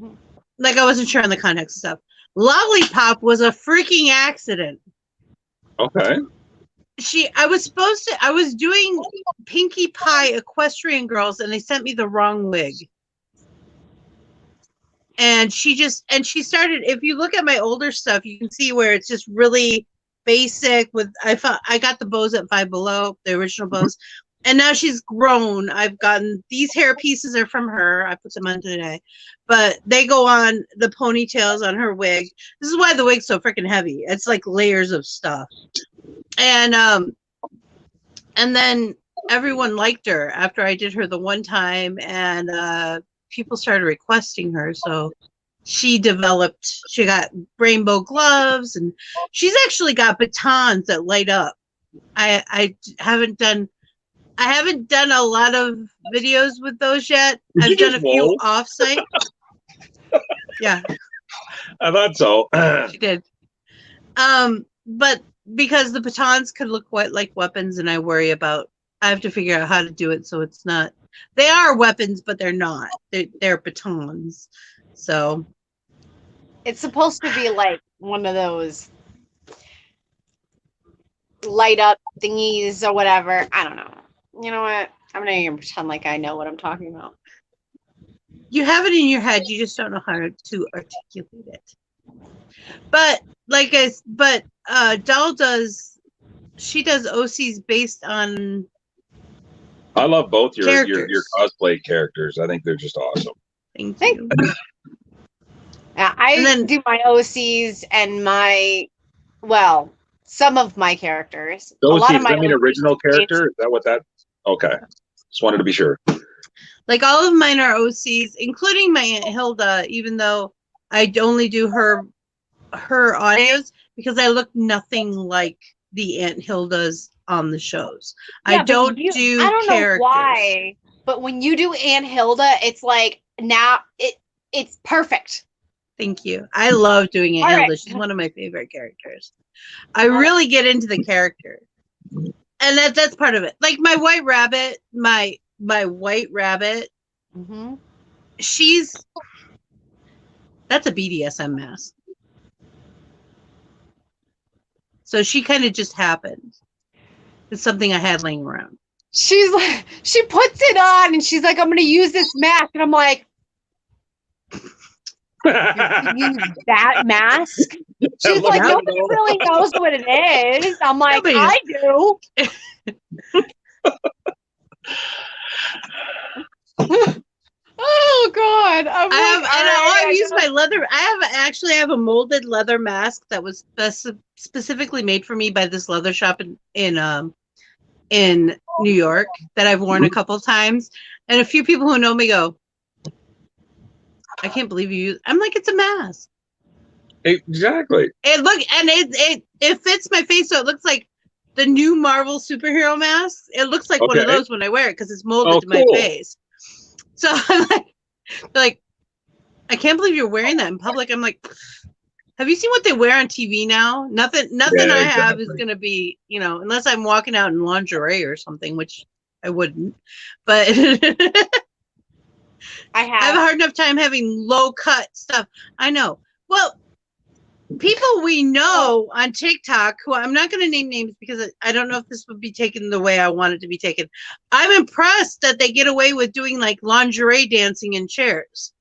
like I wasn't sure on the context stuff. Lollipop was a freaking accident. Okay. I was doing Pinkie Pie Equestrian Girls, and they sent me the wrong wig. And she started, if you look at my older stuff, you can see where it's just really basic with, I got the bows at Five Below, the original bows. And now she's grown. I've gotten, these hair pieces are from her. I put them on today. But they go on the ponytails on her wig. This is why the wig's so freaking heavy. It's like layers of stuff. And then everyone liked her after I did her the one time, and people started requesting her. So she got rainbow gloves, and she's actually got batons that light up. I haven't done a lot of videos with those yet. I've done a few off-site. Yeah. I thought so. She did. But because the batons could look quite like weapons, and I have to figure out how to do it so it's not. They are weapons, but they're not. They're batons. So it's supposed to be like one of those light up thingies or whatever. I don't know. You know what? I'm not even pretend like I know what I'm talking about. You have it in your head. You just don't know how to articulate it. But Doll does OCs based on. I love both your characters. cosplay characters. I think they're just awesome. Thank you. Yeah, I do my OCs and some of my characters. Those, a lot of my original character? Is that what that? Okay. Just wanted to be sure. Like all of mine are OCs, including my Aunt Hilda, even though I only do her audios because I look nothing like the Aunt Hildas on the shows. Yeah, I don't do characters. Know why, but when you do Aunt Hilda, it's like now it's perfect. Thank you. I love doing Aunt Hilda. She's one of my favorite characters. I really get into the character. And that's part of it. Like my white rabbit, my white rabbit, that's a BDSM mask. So she kind of just happened. It's something I had laying around. She's like, she puts it on and she's like, I'm going to use this mask. And I'm like, you use that mask? She's like, nobody really knows what it is. I'm like, I do. Oh God! I've used my leather. I have a molded leather mask that was specifically made for me by this leather shop in New York that I've worn a couple times, and a few people who know me go, "I can't believe you." I'm like, "It's a mask." Exactly. It fits my face, so it looks like the new Marvel superhero mask. It looks like one of those when I wear it because it's molded to my face. So I'm like, I can't believe you're wearing that in public. I'm like, have you seen what they wear on TV now? Nothing I have is going to be, unless I'm walking out in lingerie or something, which I wouldn't. But I have a hard enough time having low cut stuff. I know. Well, people we know on TikTok, who I'm not going to name names because I don't know if this would be taken the way I want it to be taken. I'm impressed that they get away with doing like lingerie dancing in chairs.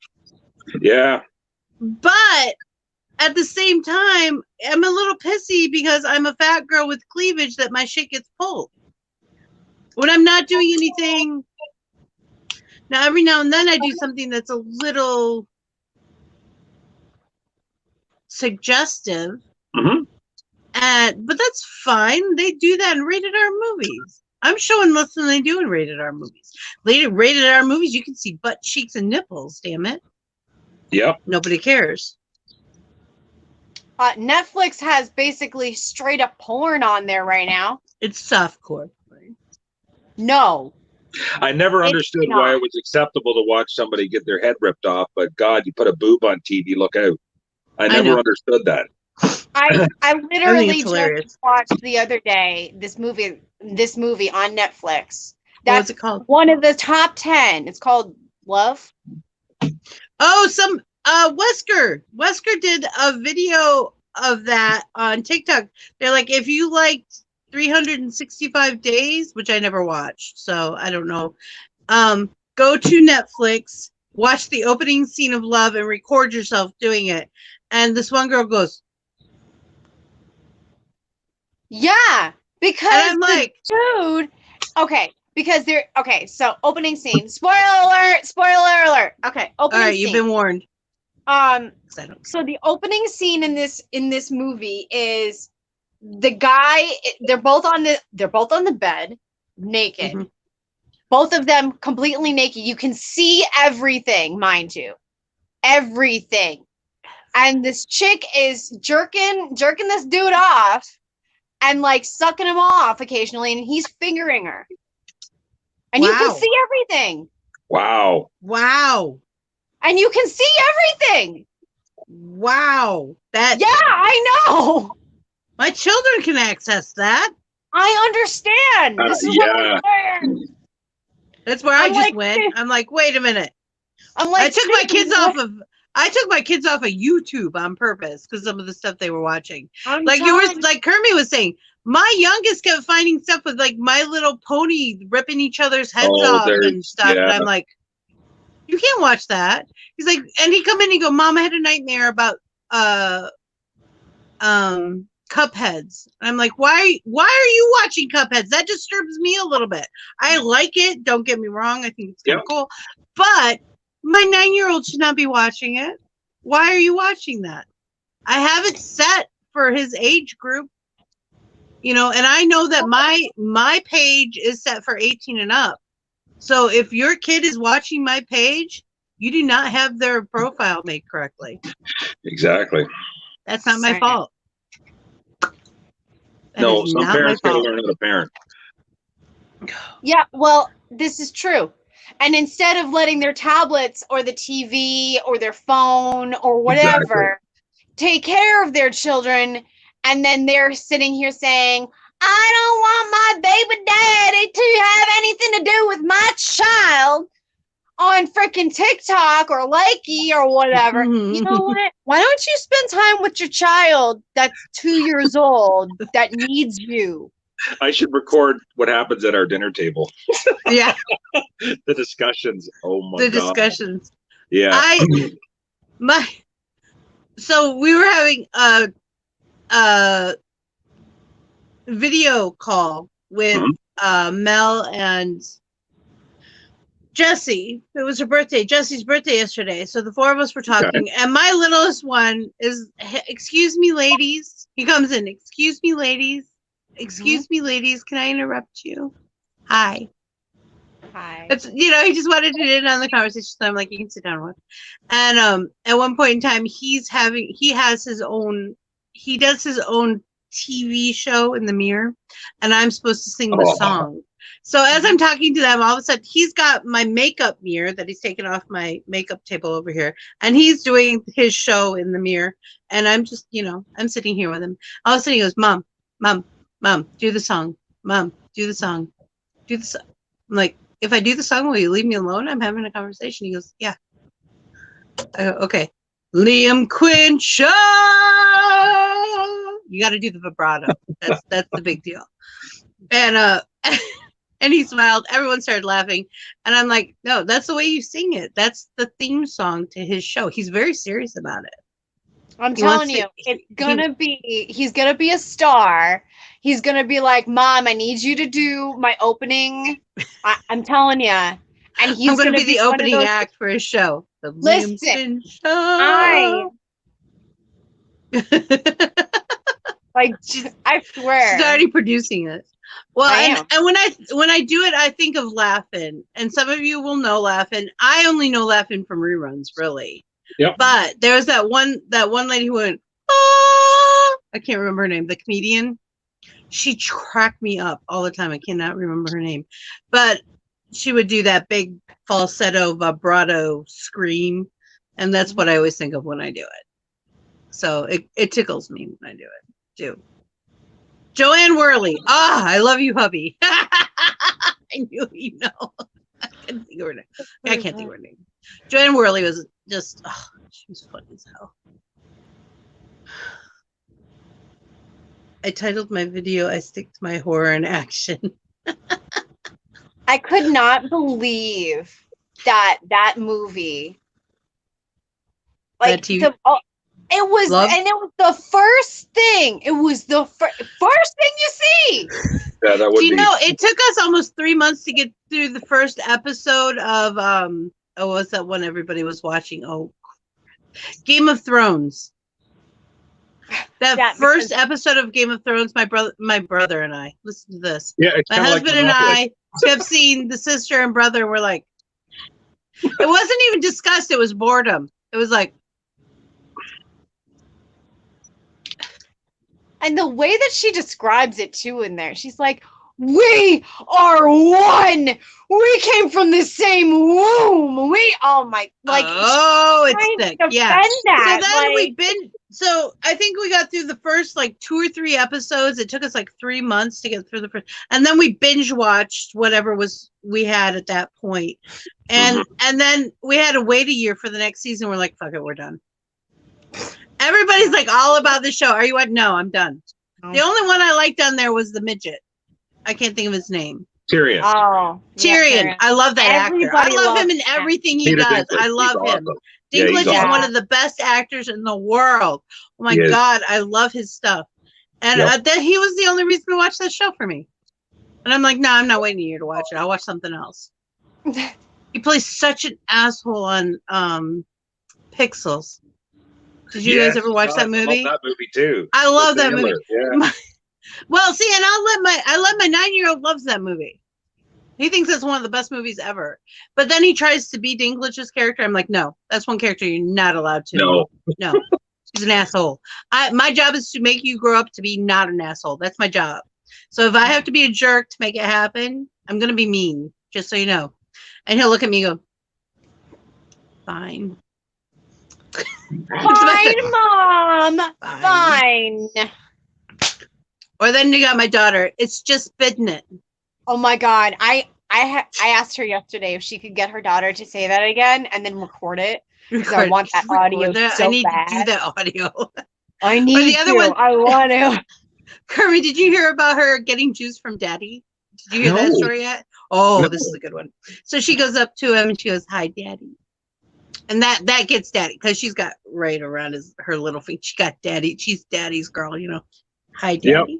Yeah. But at the same time, I'm a little pissy because I'm a fat girl with cleavage that my shit gets pulled. When I'm not doing anything, now every now and then I do something that's a little suggestive, but that's fine. They do that in rated R movies. I'm showing less than they do in rated R movies. Rated R movies, you can see butt cheeks and nipples. Damn it. Yep. Nobody cares. Netflix has basically straight up porn on there right now. It's softcore porn. No. I never It's understood not. why it was acceptable to watch somebody get their head ripped off, but God, you put a boob on TV, look out. I never know. understood that. I I think literally it's just hilarious. watched the other day this movie on Netflix. What was That's it called? one of the top 10. It's called Love. Oh, some Wesker did a video of that on TikTok. They're like, if you liked 365 days, which I never watched, so I don't know. Go to Netflix, watch the opening scene of Love, and record yourself doing it. And this one girl goes, Yeah, because and I'm like, dude. Okay, because they're okay. So opening scene. Spoiler alert! Spoiler alert! Okay, all opening right, scene. you've been warned. 'Cause I don't. So the opening scene in this movie is the guy. They're both on the bed, naked. Mhm. Both of them completely naked. You can see everything, mind you, everything. And this chick is jerking this dude off, and like sucking him off occasionally, and he's fingering her. And you can Wow. see everything. Wow. Wow. And you can see everything. Wow. That Yeah, I know. my children can access that. I understand. This is what I'm saying. That's where I I'm just like- went. I'm like, wait a minute. I'm like, I took my kids what? off of YouTube on purpose because some of the stuff they were watching. I'm Like telling like Kermit was saying, my youngest kept finding stuff with like My Little Pony ripping each other's heads off and stuff. And I'm like, you can't watch that. He's like, and he come in and go, Mom, I had a nightmare about Cupheads. And I'm like, why are you watching Cupheads? That disturbs me a little bit. I like it, don't get me wrong, I think it's kind of cool. But my 9-year-old should not be watching it. Why are you watching that? I have it set for his age group. You know, and I know that my page is set for 18 and up. So if your kid is watching my page, you do not have their profile made correctly. Exactly. That's not my fault. No, some parents got to learn how to parent. Yeah, well, this is true. And instead of letting their tablets or the TV or their phone or whatever take care of their children, and then they're sitting here saying, I don't want my baby daddy to have anything to do with my child on freaking TikTok or Likey or whatever. You know what? Why don't you spend time with your child that's 2 years old that needs you? I should record what happens at our dinner table. Yeah. The discussions. Oh my God. The discussions. Yeah. So we were having a video call with Mel and Jessie. It was her birthday, Jessie's birthday yesterday. So the four of us were talking, and my littlest one is, excuse me, ladies. He comes in, excuse me, ladies. Excuse me, ladies. Can I interrupt you? Hi. Hi. It's, you know, he just wanted to get in on the conversation. So I'm like, you can sit down and watch. And at one point in time, he does his own TV show in the mirror, and I'm supposed to sing the song. So as I'm talking to them, all of a sudden he's got my makeup mirror that he's taken off my makeup table over here, and he's doing his show in the mirror, and I'm just, you know, I'm sitting here with him. All of a sudden he goes, Mom, do the song. Mom, do the song. Do the song. I'm like, if I do the song, will you leave me alone? I'm having a conversation. He goes, yeah. I go, okay. Liam Quinn show. You got to do the vibrato. That's the big deal. And and he smiled. Everyone started laughing, and I'm like, no, that's the way you sing it. That's the theme song to his show. He's very serious about it. I'm telling you, it's gonna be. He's gonna be a star. He's gonna be like, Mom, I need you to do my opening. I'm telling you, and he's gonna be the opening act for his show. The Listen, show. I swear, she's already producing it. Well, and when I do it, I think of Laughing, and some of you will know Laughing. I only know Laughing from reruns, really. Yep. But there's that one lady who went, oh, I can't remember her name, the comedian. She cracked me up all the time. I cannot remember her name. But she would do that big falsetto vibrato scream, and that's what I always think of when I do it. So it tickles me when I do it too. Joanne Worley. Ah, I love you, hubby. I knew you know. I can't think of her name. I can't think of her name. Joanne Worley was just, she was funny as hell. I titled my video, I Stick to My Horror in Action. I could not believe that movie. Like, it was, Love? And it was the first thing. It was the first thing you see. Yeah, that would Do you know, it took us almost 3 months to get through the first episode of, what was that one everybody was watching? Oh, Game of Thrones. That first episode of Game of Thrones, my brother and I, listen to this. Yeah, it's my husband and I kept seeing the sister and brother were like, it wasn't even discussed, it was boredom. It was like, and the way that she describes it too in there, she's like, we are one. We came from the same womb. It's thick. Yeah. That. So then we've been. So I think we got through the first like 2 or 3 episodes. It took us like 3 months to get through the first, and then we binge watched whatever we had at that point, and then we had to wait a year for the next season. We're like, fuck it, we're done. Everybody's like all about the show. Are you what? No, I'm done. Oh. The only one I liked on there was the midget. I can't think of his name. Tyrion. Oh, Tyrion. Yeah, I love that actor. I love him in everything he does. I love him. Awesome. Dinklage is one of the best actors in the world. Oh my God, I love his stuff. And he was the only reason to watch that show for me. And I'm like, no, I'm not waiting a year to watch it. I'll watch something else. He plays such an asshole on Pixels. Did you guys ever watch that movie? I love that movie too. I love that movie. Yeah. Well, see, and I let my 9-year-old loves that movie. He thinks it's one of the best movies ever. But then he tries to be Dinklage's character. I'm like, no, that's one character you're not allowed to. No. He's an asshole. My job is to make you grow up to be not an asshole. That's my job. So if I have to be a jerk to make it happen, I'm gonna be mean, just so you know. And he'll look at me and go, fine. Fine, Mom. Fine. Or then you got my daughter. It's just fitting it. Oh my God. I asked her yesterday if she could get her daughter to say that again and then record it. Because I want that audio so I need bad. to do that audio. I need the other one. I want to. Kermit, did you hear about her getting juice from Daddy? Did you hear that story yet? Oh, this is a good one. So she goes up to him and she goes, "Hi, Daddy." And that gets Daddy, because she's got right around her little feet. She got Daddy. She's Daddy's girl, you know. Hi, Daddy.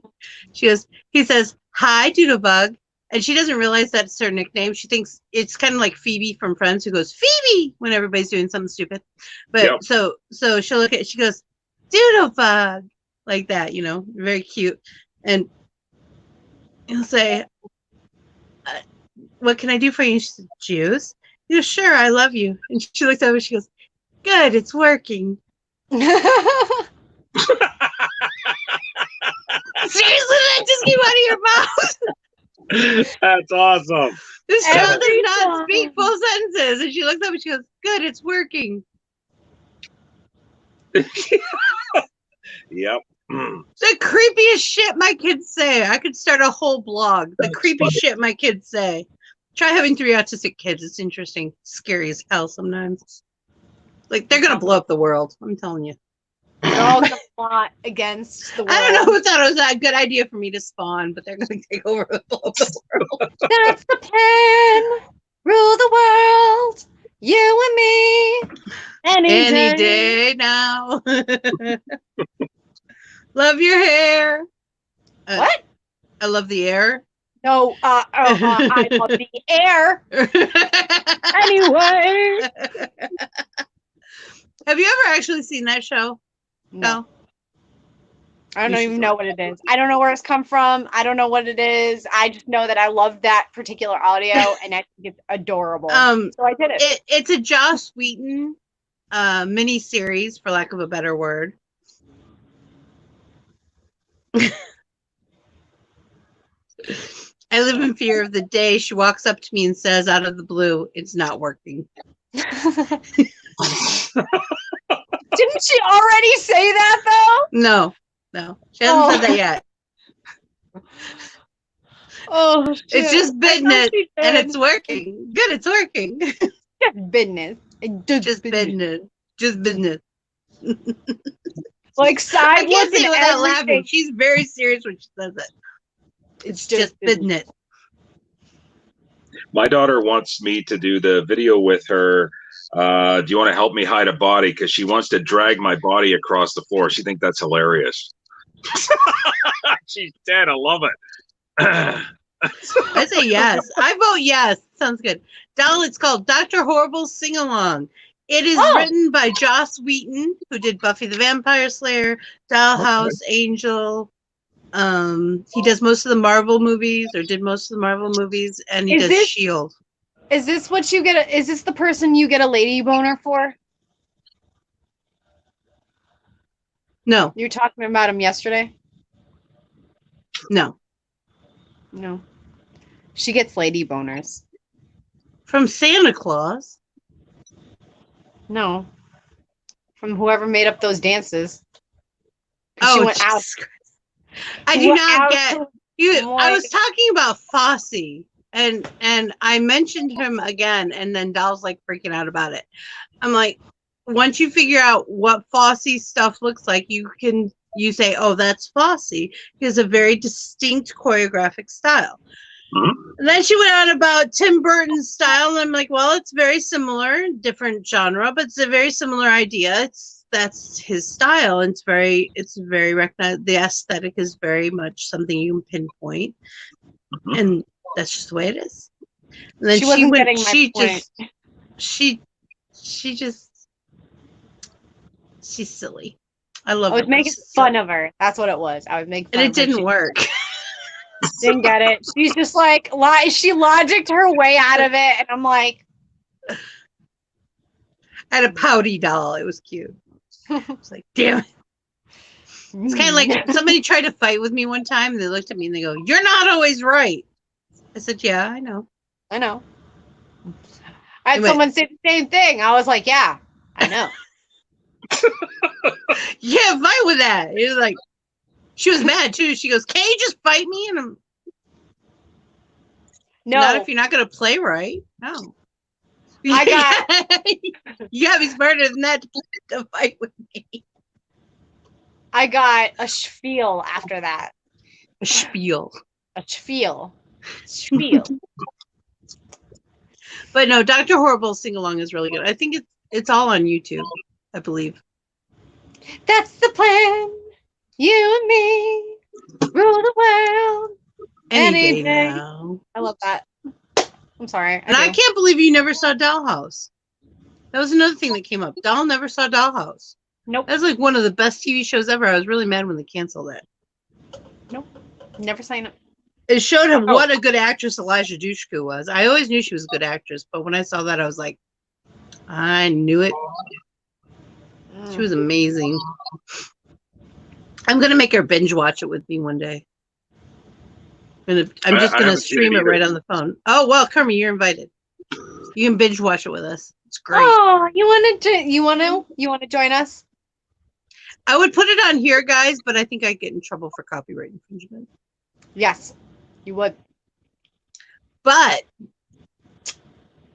Yep. He says, "Hi, Doodlebug." And she doesn't realize that's her nickname. She thinks it's kind of like Phoebe from Friends, who goes, "Phoebe," when everybody's doing something stupid. But so she'll look at, she goes, "Doodlebug," like that, you know, very cute. And he'll say, "What can I do for you?" And she said, "Juice." He goes, "Sure, I love you." And she looks over, she goes, "Good, it's working." Seriously, that just came out of your mouth. That's awesome. This child does not speak full sentences. And she looks up and she goes, "Good, it's working." Yep. The creepiest shit my kids say. I could start a whole blog. The creepy shit my kids say. Try having 3 autistic kids. It's interesting. Scary as hell sometimes. Like, they're going to blow up the world. I'm telling you. They're all going to plot against the world. I don't know who thought it was a good idea for me to spawn, but they're going to take over and blow up the world. That's the plan. Rule the world. You and me. Any day now. Love your hair. What? I love the air. No, I love the air. Anyway. Have you ever actually seen that show? No. I don't even know what it is. I don't know where it's come from. I don't know what it is. I just know that I love that particular audio and I think it's adorable. So I did it. It's a Joss Whedon mini series, for lack of a better word. I live in fear of the day she walks up to me and says out of the blue, "It's not working." Didn't she already say that though? No. She hasn't said that yet. Oh, shit. It's just business, she and did. it's working. Good, it's working. Just business. Just business. Just business. Like I side can't look say it and without laughing. everything. She's very serious when she says it. It's just business. My daughter wants me to do the video with her. Do you want to help me hide a body? Because she wants to drag my body across the floor. She thinks that's hilarious. She's 10. I love it. I say yes. I vote yes. Sounds good. Doll, it's called Dr. Horrible's Sing Along. It is written by Joss Wheaton, who did Buffy the Vampire Slayer, Dollhouse, Angel. He does most of the Marvel movies, or did most of the Marvel movies, and he does S.H.I.E.L.D. Is this what you get? Is this the person you get a lady boner for? No. You were talking about him yesterday? No. No. She gets lady boners. From Santa Claus? No. From whoever made up those dances. Oh, she went out. I do not get you. I was talking about Fosse, and I mentioned him again, and then Doll's like freaking out about it. I'm like, once you figure out what Fosse stuff looks like, you say, oh, that's Fosse. He has a very distinct choreographic style. Mm-hmm. And then she went on about Tim Burton's style, and I'm like, well, it's very similar, different genre, but it's a very similar idea. That's his style, and it's very recognized. The aesthetic is very much something you can pinpoint, and that's just the way it is. And then she's silly. I love her. I was making fun of her. That's what it was. I was making fun and of it her. didn't work. Didn't get it. She's just like, she logicked her way out of it, and I'm like, I had a pouty doll. It was cute. It's like, damn it. It's kind of like somebody tried to fight with me one time, and they looked at me and they go, "You're not always right." I said, "Yeah, I know." I had someone say the same thing. I was like, "Yeah, I know." You can't fight with that. It was like, she was mad too. She goes, "Can't you just fight me?" And I'm, no, not if you're not going to play right. No. I got. You gotta be smarter than that to fight with me. I got a spiel after that. A spiel. A spiel. But no, Dr. Horrible's sing along is really good. I think it's all on YouTube, I believe. That's the plan. You and me rule the world any day. Now. I love that. I'm sorry. I can't believe you never saw Dollhouse. That was another thing that came up. Doll never saw Dollhouse. Nope. That was like one of the best TV shows ever. I was really mad when they canceled it. Nope. Never seen it. It showed him what a good actress Elijah Dushku was. I always knew she was a good actress, but when I saw that, I was like, I knew it. She was amazing. I'm going to make her binge watch it with me one day. I'm just going to stream it right on the phone. Oh, well, Kermit, you're invited. You can binge watch it with us. It's great. Oh, you want to join us? I would put it on here, guys, but I think I'd get in trouble for copyright infringement. Yes, you would. But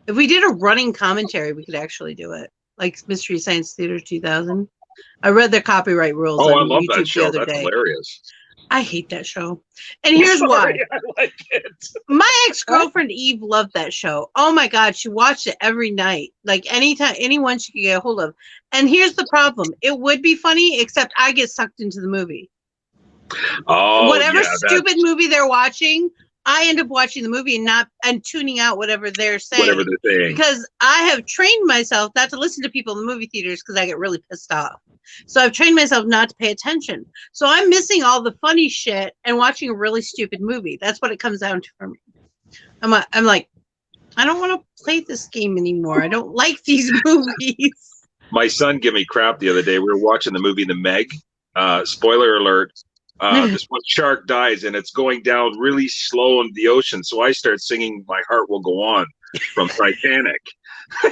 if we did a running commentary, we could actually do it. Like Mystery Science Theater 2000. I read their copyright rules on I love YouTube that show. the other That's day. hilarious. I hate that show. And here's why. I like it. My ex-girlfriend Eve loved that show. Oh my God, she watched it every night. Like anyone she could get a hold of. And here's the problem. It would be funny, except I get sucked into the movie. Oh, whatever stupid movie they're watching, I end up watching the movie and tuning out whatever they're saying. Whatever they're saying. Because I have trained myself not to listen to people in the movie theaters because I get really pissed off. So I've trained myself not to pay attention. So I'm missing all the funny shit and watching a really stupid movie. That's what it comes down to for me. I'm like, I don't want to play this game anymore. I don't like these movies. My son gave me crap the other day. We were watching the movie The Meg. Spoiler alert. This one shark dies, and it's going down really slow in the ocean. So I start singing "My Heart Will Go On" from Titanic.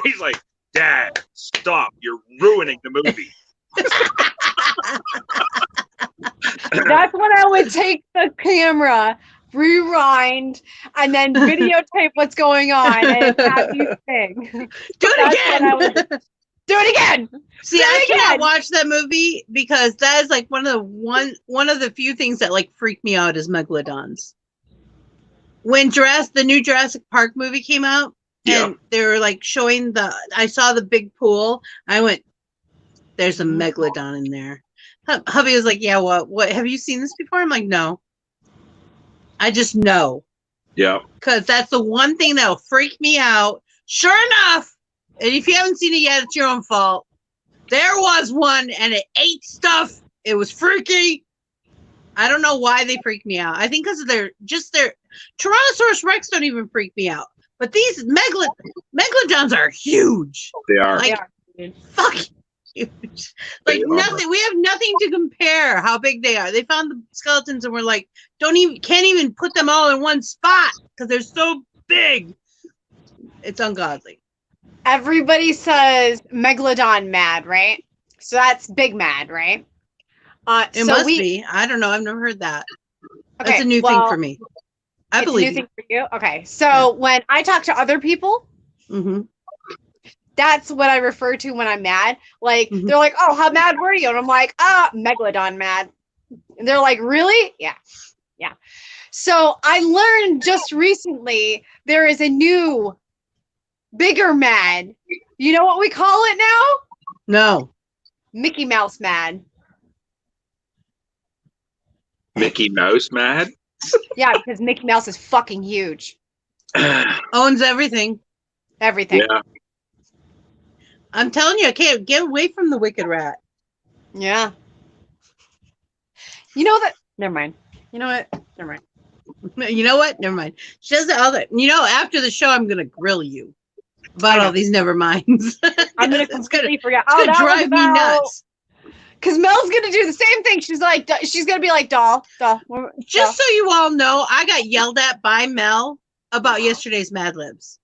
He's like, "Dad, stop! You're ruining the movie." That's when I would take the camera, rewind, and then videotape what's going on and have you sing. Do it again. Do it again. See, I cannot watch that movie because that is like one of the few things that like freak me out is megalodons. When the new Jurassic Park movie came out, and they were like showing I saw the big pool. I went, "There's a megalodon in there." Hubby was like, "Yeah, what? Have you seen this before?" I'm like, "No." I just know. Yeah. Because that's the one thing that'll freak me out. Sure enough, and if you haven't seen it yet, it's your own fault. There was one, and it ate stuff. It was freaky. I don't know why they freak me out. I think because of their Tyrannosaurus Rex don't even freak me out. But these megalodons are huge. They are. Like, fucking huge. Like nothing. We have nothing to compare how big they are. They found the skeletons and we're like, can't even put them all in one spot because they're so big. It's ungodly. Everybody says megalodon mad, right? So that's big mad, right? It must be. I don't know. I've never heard that. Okay, that's a new thing for me. I believe it's a new thing for you. Okay, so when I talk to other people, that's what I refer to when I'm mad. Like they're like, "Oh, how mad were you?" And I'm like, megalodon mad." And they're like, "Really?" Yeah. So I learned just recently there is a new, bigger mad. You know what we call it now? No. Mickey Mouse mad. Mickey Mouse mad? Yeah, because Mickey Mouse is fucking huge. Owns everything. Everything. Yeah. I'm telling you, I can't get away from the wicked rat. Yeah. You know that. Never mind. You know what? Never mind. You know what? Never mind. She does all that. You know, after the show, I'm gonna grill you about all these never minds. I'm gonna completely forget. It's gonna drive me nuts. Because Mel's gonna do the same thing. She's gonna be like, doll. Just so you all know, I got yelled at by Mel about yesterday's Mad Libs.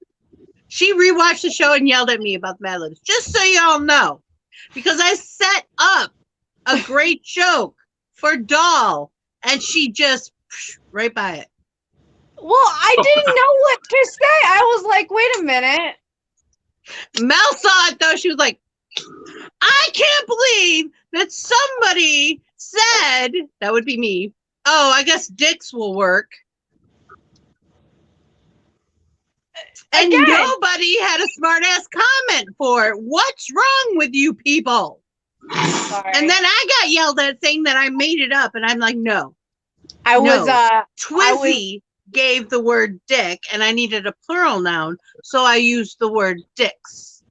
She rewatched the show and yelled at me about the Mad Libs. Just so you all know, because I set up a great joke for Doll, and she just right by it. Well, I didn't know what to say. I was like, wait a minute. Mel saw it though. She was like, "I can't believe that somebody said," that would be me, "Oh, I guess dicks will work." And nobody had a smart ass comment for it. What's wrong with you people? Sorry. And then I got yelled at saying that I made it up, and I'm like, no. Twizzy gave the word dick, and I needed a plural noun, so I used the word dicks.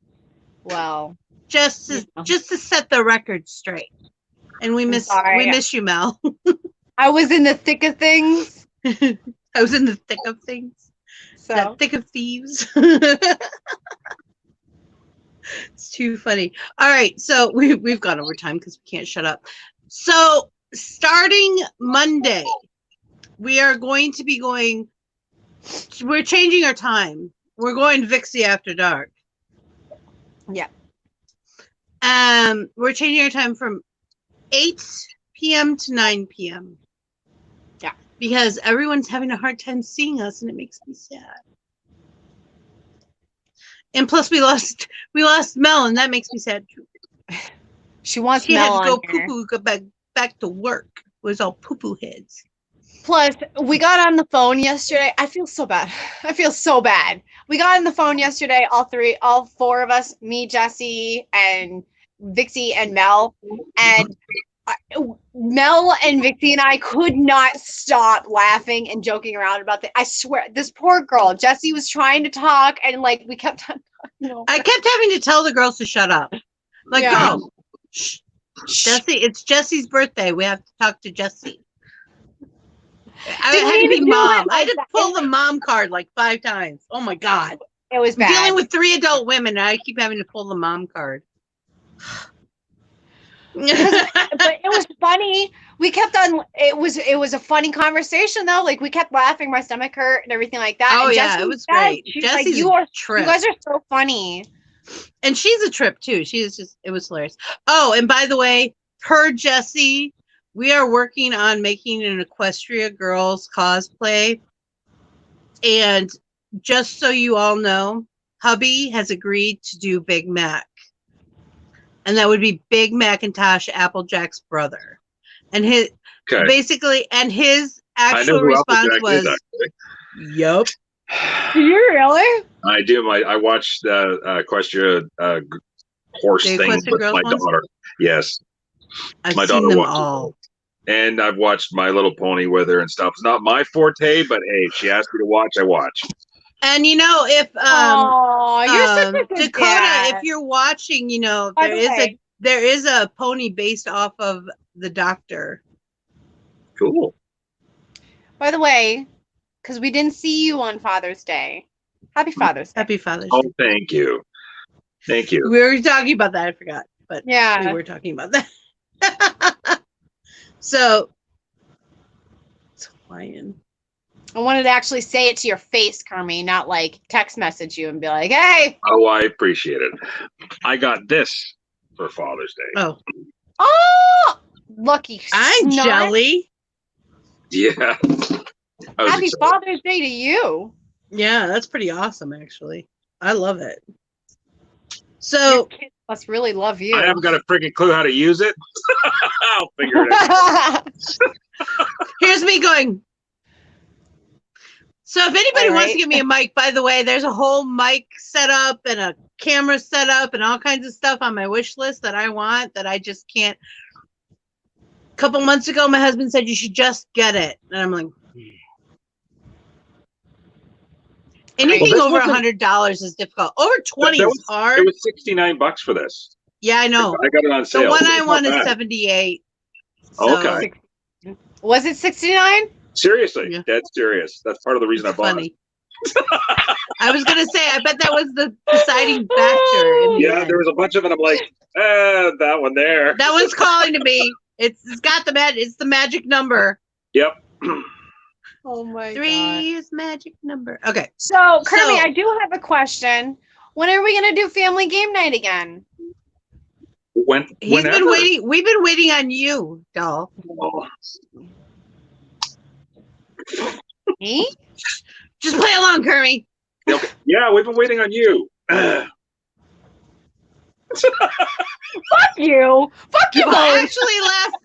Well, just to set the record straight. And we miss you, Mel. I was in the thick of things. I was in the thick of things. So that thick of thieves. It's too funny. All right, so we've gone over time because we can't shut up. So starting Monday, we are going to be going. We're changing our time. We're going Vixie after dark. Yeah. We're changing our time from 8 p.m. to 9 p.m. Yeah. Because everyone's having a hard time seeing us, and it makes me sad. And plus, we lost Mel, and that makes me sad too. She wants she Mel had to on go back to work. It was all poo-poo heads. Plus, we got on the phone yesterday. I feel so bad. We got on the phone yesterday, all four of us, me, Jesse, and Vixie and Mel. And Mel and Vixie and I could not stop laughing and joking around about I swear, this poor girl, Jesse was trying to talk, and like we kept on talking over. I kept having to tell the girls to shut up. Like, go. Shh. Jesse, it's Jesse's birthday. We have to talk to Jesse. I had to be mom. I had to pull the mom card like 5 times. Oh my God. It was bad. I'm dealing with 3 adult women, and I keep having to pull the mom card. But it was funny. We kept on. It was a funny conversation though. Like we kept laughing. My stomach hurt and everything like that. Oh and yeah, Jessie it was said, great. She's Jessie's like, a trip. you guys are so funny. And she's a trip too. It was hilarious. Oh, and by the way, per Jessie, we are working on making an Equestria Girls cosplay. And just so you all know, hubby has agreed to do Big Mac. And that would be Big Macintosh, Applejack's brother. And his actual response was, "Yup." Do you really? I do. I watched the Equestria horse The thing Equestria with Girls my ones? daughter. Yes, I've my seen daughter them watches all. and I've watched My Little Pony with her and stuff. It's not my forte, but hey, if she asked me to watch, I watch. And you know, if you're such a good Dakota, dad. if you're watching, you know, By the way, there is a pony based off of the Doctor. Cool. By the way, because we didn't see you on Father's Day. Happy Father's Day. Happy Father's Oh, Day. thank you. Thank you. We were talking about that. I forgot, but Yeah. we were talking about that. So, it's Hawaiian. I wanted to actually say it to your face, Kermit, not like text message you and be like, hey. Oh, I appreciate it. I got this for Father's Day. Oh. Oh, lucky. I'm snot. jelly. Yeah. Happy Father's Day to you. Yeah, that's pretty awesome, actually. I love it. Your So, kids must really love you. I haven't got a freaking clue how to use it. I'll figure it out. here's me going. So if anybody wants to give me a mic, by the way, there's a whole mic set up and a camera set up and all kinds of stuff on my wish list that I want that I just can't. A couple months ago, my husband said you should just get it. And I'm like, anything Well, over wasn't- $100 is difficult. Over 20 is hard. It was $69 for this. Yeah, I know. I got it on The sale. one It's I not want is bad. 78. So Okay. Was it 69? Seriously, Yeah. dead serious. That's part of the reason I It's bought funny. I was gonna say, I bet that was the deciding factor. In it. the Yeah, end. there was a bunch of it. I'm like, that one there. That one's calling to me. It's got it's the magic number. Yep. Oh my 3 is magic number. Okay. So, Kermit, So- I do have a question. When are we going to do family game night again? He's been waiting. We've been waiting on you, doll. Oh, Me? Just play along, Kermit. okay. Yeah, we've been waiting on you. Fuck you. Fuck you Well, both. actually, last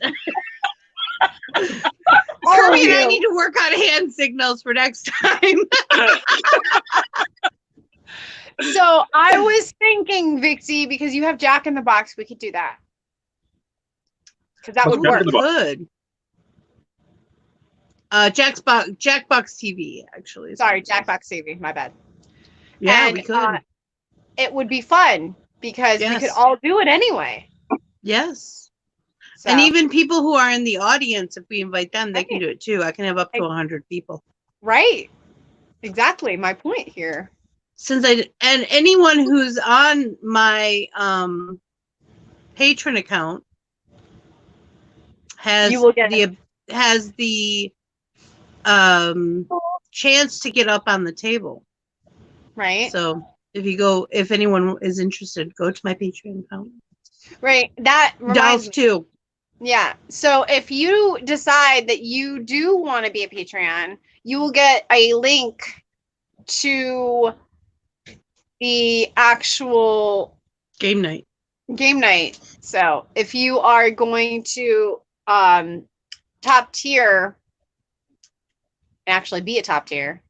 All of Kermit and I you. need to work on hand signals for next time. So, I was thinking, Vixie, because you have Jack in the Box, we could do that. Because that would Jack work. in the Box. Good. Jackbox TV, actually. Sorry, Jackbox TV. My bad. Yeah, And, we could. It would be fun because we Yes. could all do it anyway. Yes. So, And even people who are in the audience, if we invite them, they can Right. do it too. I can have up to 100 people. right. Exactly. My point here. And anyone who's on my patron account has You will get the chance to get up on the table. Right. So if anyone is interested, go to my Patreon account. Right. That reminds Dolls me. too. Yeah. So if you decide that you do want to be a Patreon, you will get a link to the actual Game night. game night. So if you are going to top tier, actually be a top tier,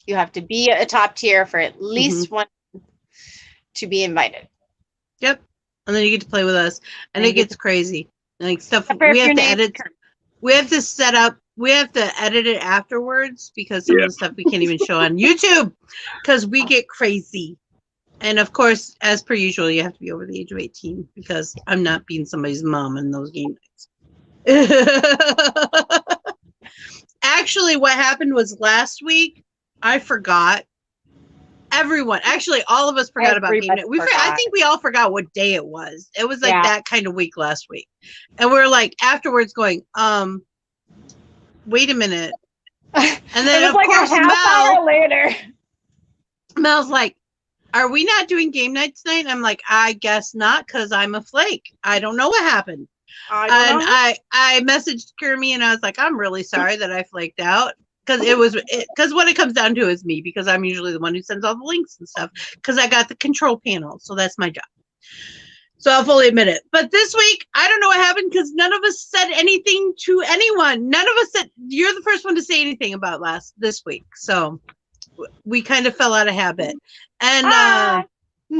you have to be a top tier for at least one to be invited. Yep. And then you get to play with us. And And it you get gets crazy. Like stuff Except for if we have your to name's edit. We have to set up. We have to edit it afterwards because some of the stuff we can't even show on YouTube because we get crazy. And of course, as per usual, you have to be over the age of 18 because I'm not being somebody's mom in those game nights. Actually, what happened was last week, I forgot. everyone, actually, all of us forgot about game night. Everybody I forgot. think we all forgot what day it was. It was like Yeah. that kind of week last week, and we're like afterwards going, wait a minute, and then It was of like course a half hour later. Mel's like, are we not doing game night tonight? And I'm like, I guess not, because I'm a flake. I don't know what happened. I messaged Kermit and I was like, I'm really sorry that I flaked out. Because what it comes down to is me, because I'm usually the one who sends all the links and stuff, because I got the control panel. So that's my job. So I'll fully admit it. But this week, I don't know what happened because none of us said anything to anyone. None of us said, you're the first one to say anything about this week. So we kind of fell out of habit. And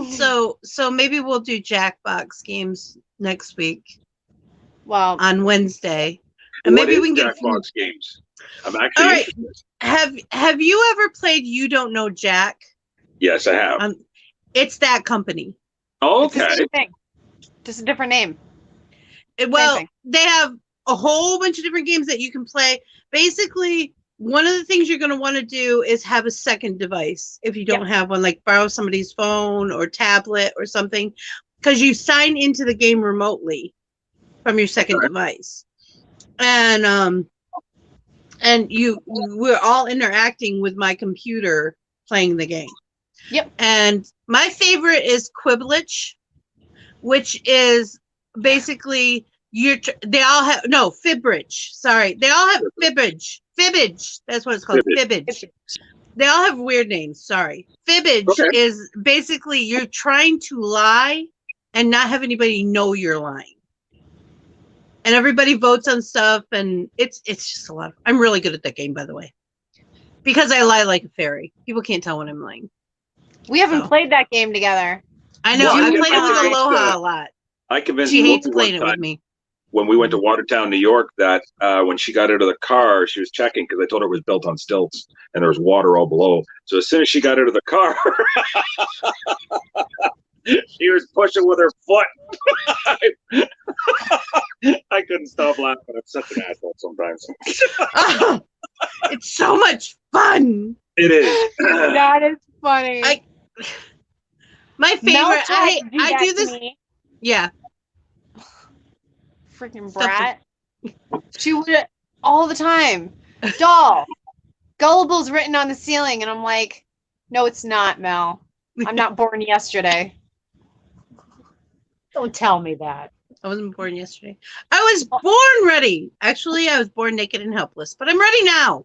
so maybe we'll do Jackbox games next week. Well, on Wednesday. And maybe we can get Jackbox games. I'm actually all right. interested. Have you ever played You Don't Know Jack? Yes, I have. It's that company. Oh, it's the okay. same thing. Just a different name. Well, thing. they have a whole bunch of different games that you can play. Basically, one of the things you're going to want to do is have a second device. If you don't have one, like borrow somebody's phone or tablet or something, because you sign into the game remotely from your second device. And we're all interacting with my computer playing the game. Yep. And my favorite is Quibblich, which is basically Fibbage. Sorry. They all have Fibbage. Fibbage. That's what it's called. Fibbage. They all have weird names. Sorry. Fibbage is basically you're trying to lie and not have anybody know you're lying. And everybody votes on stuff, and it's just a lot. I'm really good at that game, by the way, because I lie like a fairy. People can't tell when I'm lying. We haven't played that game together. I know. I played it with Aloha a lot. I convinced she hates Lucy playing it one with time me. when we went to Watertown, New York, that when she got out of the car, she was checking because I told her it was built on stilts and there was water all below. So as soon as she got out of the car, she was pushing with her foot. I couldn't stop laughing. I'm such an asshole sometimes. Oh, it's so much fun. It is. That is funny. My favorite. I do this. Yeah. Freaking brat. She would all the time. Doll. Gullible's written on the ceiling, and I'm like, no, it's not, Mel. I'm not born yesterday. Don't tell me that. I wasn't born yesterday. I was born ready. Actually, I was born naked and helpless, but I'm ready now.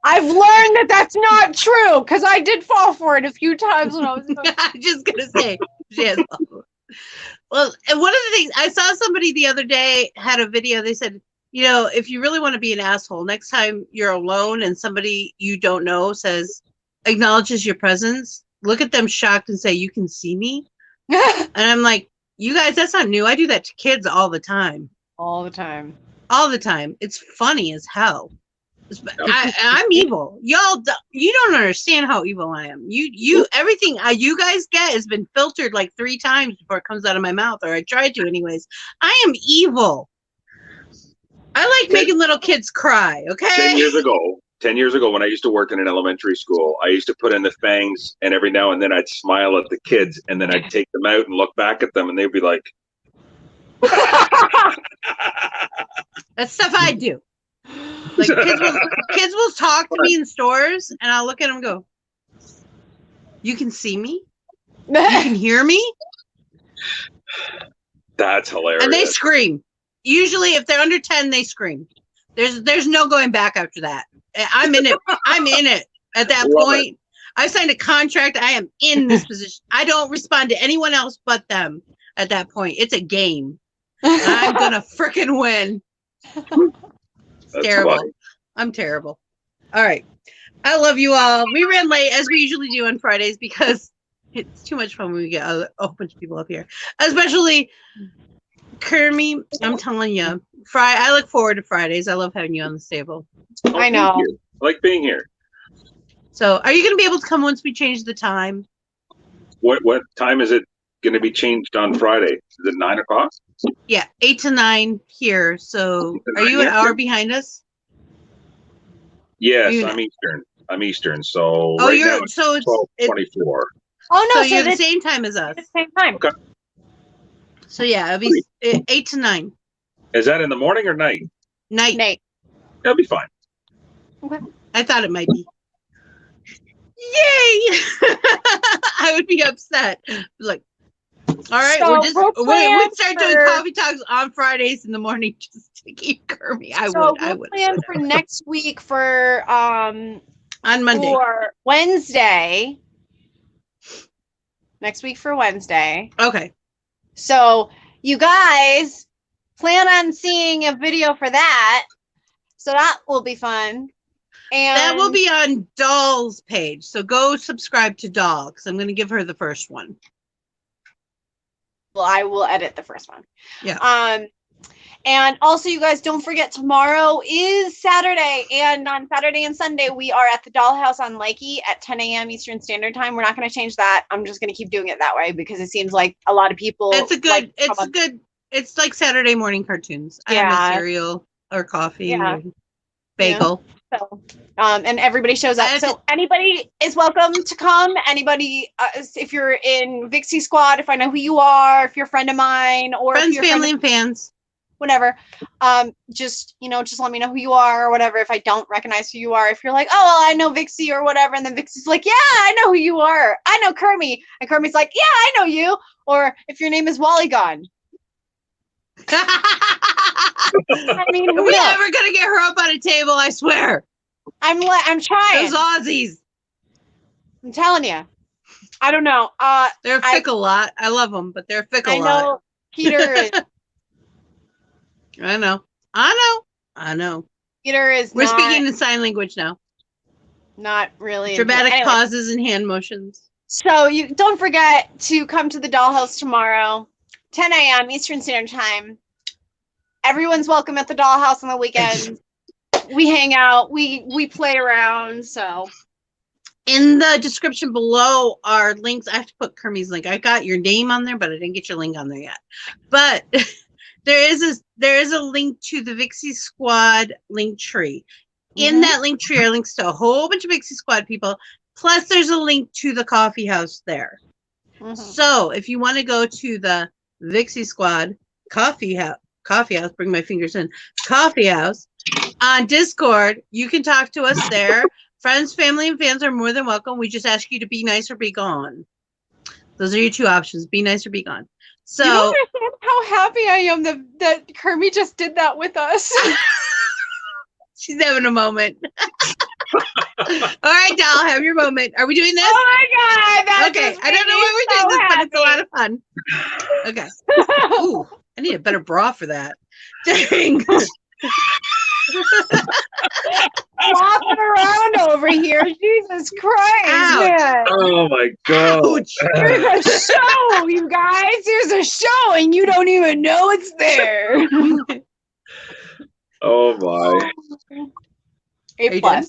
I've learned that that's not true because I did fall for it a few times when I was young. I'm just gonna say she has. Well, and one of the things I saw somebody the other day had a video. They said, you know, if you really want to be an asshole, next time you're alone and somebody you don't know acknowledges your presence, look at them shocked and say, "You can see me." And I'm like, you guys, that's not new. I do that to kids all the time. All the time. All the time. It's funny as hell. I'm evil. Y'all, you don't understand how evil I am. Everything you guys get has been filtered like 3 times before it comes out of my mouth, or I try to anyways. I am evil. I like making little kids cry, okay? 10 years ago when I used to work in an elementary school, I used to put in the fangs, and every now and then I'd smile at the kids, and then I'd take them out and look back at them, and they'd be like... That's stuff I do. Like kids will talk to me in stores, and I'll look at them and go, "You can see me? You can hear me?" That's hilarious. And they scream. Usually, if they're under 10, they scream. There's no going back after that. I'm in it. I'm in it. At that point, I signed a contract. I am in this position. I don't respond to anyone else but them. At that point, it's a game. I'm gonna frickin' win. It's terrible. Funny. I'm terrible. All right. I love you all. We ran late as we usually do on Fridays because it's too much fun when we get a whole bunch of people up here. Especially Kermit. I'm telling you. I look forward to Fridays. I love having you on the table. I know. I like being here. So are you going to be able to come once we change the time? What time is it going to be changed on Friday? Is it 9 o'clock? Yeah, 8 to 9 here. So are you an hour behind us? Yes, I'm Eastern. I'm Eastern, so Oh, right you're now it's so it's 12:24. Oh so no, so you're the this same time as us. at the same time. Okay. So yeah, it'll be 8 to 9 Is that in the morning or night? night. Nate. That'll be fine. Okay. I thought it might be. Yay! I would be upset. Like, all right, So we'll just we'll plan we'd start doing for- coffee talks on Fridays in the morning just to keep Kermit. I So would. I we'll would. plan for next week for On Monday. for Wednesday. Next week for Wednesday. Okay. So you guys plan on seeing a video for that. So that will be fun. And That will be on Doll's page. So go subscribe to Doll because I'm going to give her the first one. well, I will edit the first one. Yeah. And also, you guys, don't forget, tomorrow is Saturday. And on Saturday and Sunday, we are at the Dollhouse on Likey at 10 a.m. Eastern Standard Time. We're not going to change that. I'm just going to keep doing it that way because it seems like a lot of people. It's a good. like to It's come a up- good. It's like Saturday morning cartoons. I have Yeah. my cereal or coffee Yeah. or bagel. So, and everybody shows I up. have So anybody is welcome to come. Anybody, if you're in Vixie Squad, if I know who you are, if you're a friend of mine, or if Friends, you're a friend family, of and fans. whatever, just let me know who you are or whatever. If I don't recognize who you are, if you're like, oh, well, I know Vixie or whatever, and then Vixie's like, yeah, I know who you are. I know Kermit, and Kermit's like, yeah, I know you. Or if your name is Wallygon. I mean, who We're knows? never gonna get her up on a table. I swear. I'm trying. Those Aussies. I'm telling you. I don't know. They're a fickle lot. I love them, but they're a fickle I lot. know Peter is I know. I know. I know. Peter is We're not, speaking in sign language now. not really Dramatic anyway. pauses and hand motions. So you don't forget to come to the Dollhouse tomorrow, 10 a.m. Eastern Standard Time. Everyone's welcome at the Dollhouse on the weekend. We hang out, we play around. So In the description below are links. I have to put Kermit's link. I got your name on there, but I didn't get your link on there yet. But there is a link to the Vixie Squad link tree. In Mhm. that link tree are links to a whole bunch of Vixie Squad people. Plus, there's a link to the coffee house there. Mhm. So if you want to go to the Vixie Squad coffee house, bring my fingers in, coffee house on Discord, you can talk to us there. Friends, family, and fans are more than welcome. We just ask you to be nice or be gone. Those are your two options: be nice or be gone. So you don't understand how happy I am that Kermit just did that with us. she's having a moment. All right, Doll, have your moment. Are we doing this? Oh my god! That Okay, just I don't made know me why we're doing so this, but it's a lot happy. of fun. Okay. Ooh, I need a better bra for that. Dang. Flopping around over here. Jesus Christ, Ouch. man. Oh my god. Ouch. There's a show, you guys. There's a show, and you don't even know it's there. Oh my. Are you A+. done?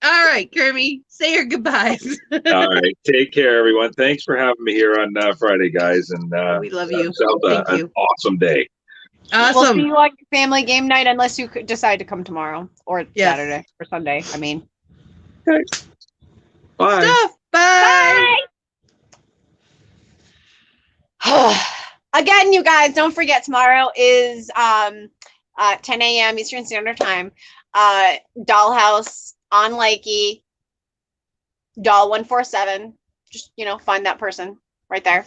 All right, Kermit, say your goodbyes. All right. Take care, everyone. Thanks for having me here on Friday, guys. And We love you. sounds Thank an you. awesome day. We'll see Awesome. you on your family game night unless you decide to come tomorrow or Yes. Saturday or Sunday. I mean. Okay. Bye. Stuff. Bye. Again, you guys, don't forget tomorrow is 10 a.m. Eastern Standard Time. Dollhouse on Likey. Doll 147. Just find that person right there.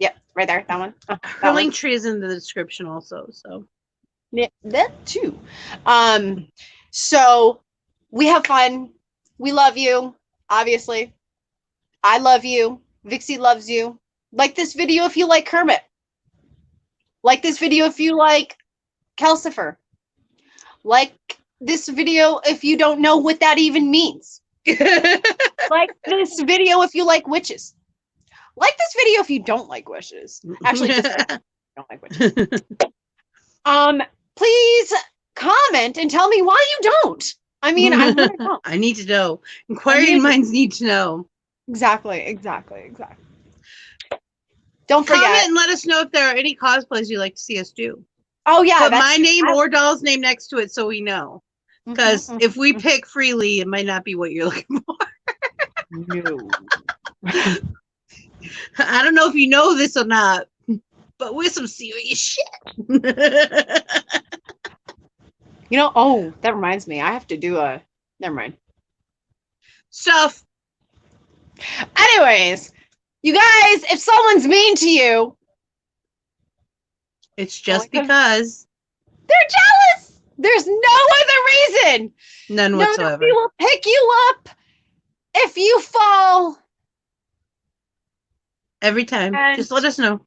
Yep, right there. That one. Her link tree is in the description also. So Yeah, that too. So we have fun. We love you, obviously. I love you. Vixie loves you. Like this video if you like Kermit. Like this video if you like Calcifer. Like this video if you don't know what that even means. Like this video if you like witches. Like this video if you don't like witches. Actually, just like, if you don't like witches. Please comment and tell me why you don't. I mean, I want to know. I need to know. Inquiring minds need to know. Exactly. Don't forget. Comment and let us know if there are any cosplays you'd like to see us do. Oh yeah, Put that's my name or doll's name next to it so we know. Because if we pick freely, it might not be what you're looking for. no. I don't know if you know this or not, but we're some serious shit. Oh, that reminds me. I have to do a. Never mind. Stuff. Anyways, you guys, if someone's mean to you, It's just because they're jealous. There's no other reason. none whatsoever. Nobody will pick you up if you fall. Every time. And- Just let us know.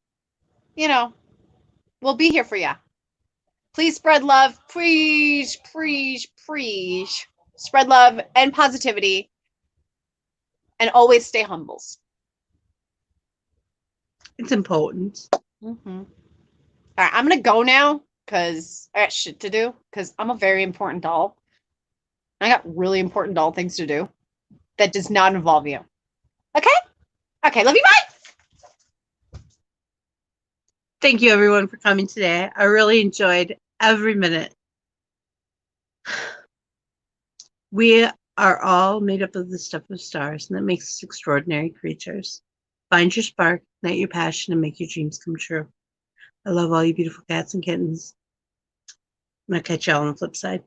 We'll be here for you. Please spread love. Preach, preach, preach. Spread love and positivity. And always stay humble. It's important. Mm-hmm. All right, I'm going to go now because I got shit to do because I'm a very important doll. I got really important doll things to do that does not involve you. Okay? Okay, love you, bye! Thank you, everyone, for coming today. I really enjoyed every minute. We are all made up of the stuff of stars, and that makes us extraordinary creatures. Find your spark, ignite your passion, and make your dreams come true. I love all you beautiful cats and kittens. I'm going to catch y'all on the flip side.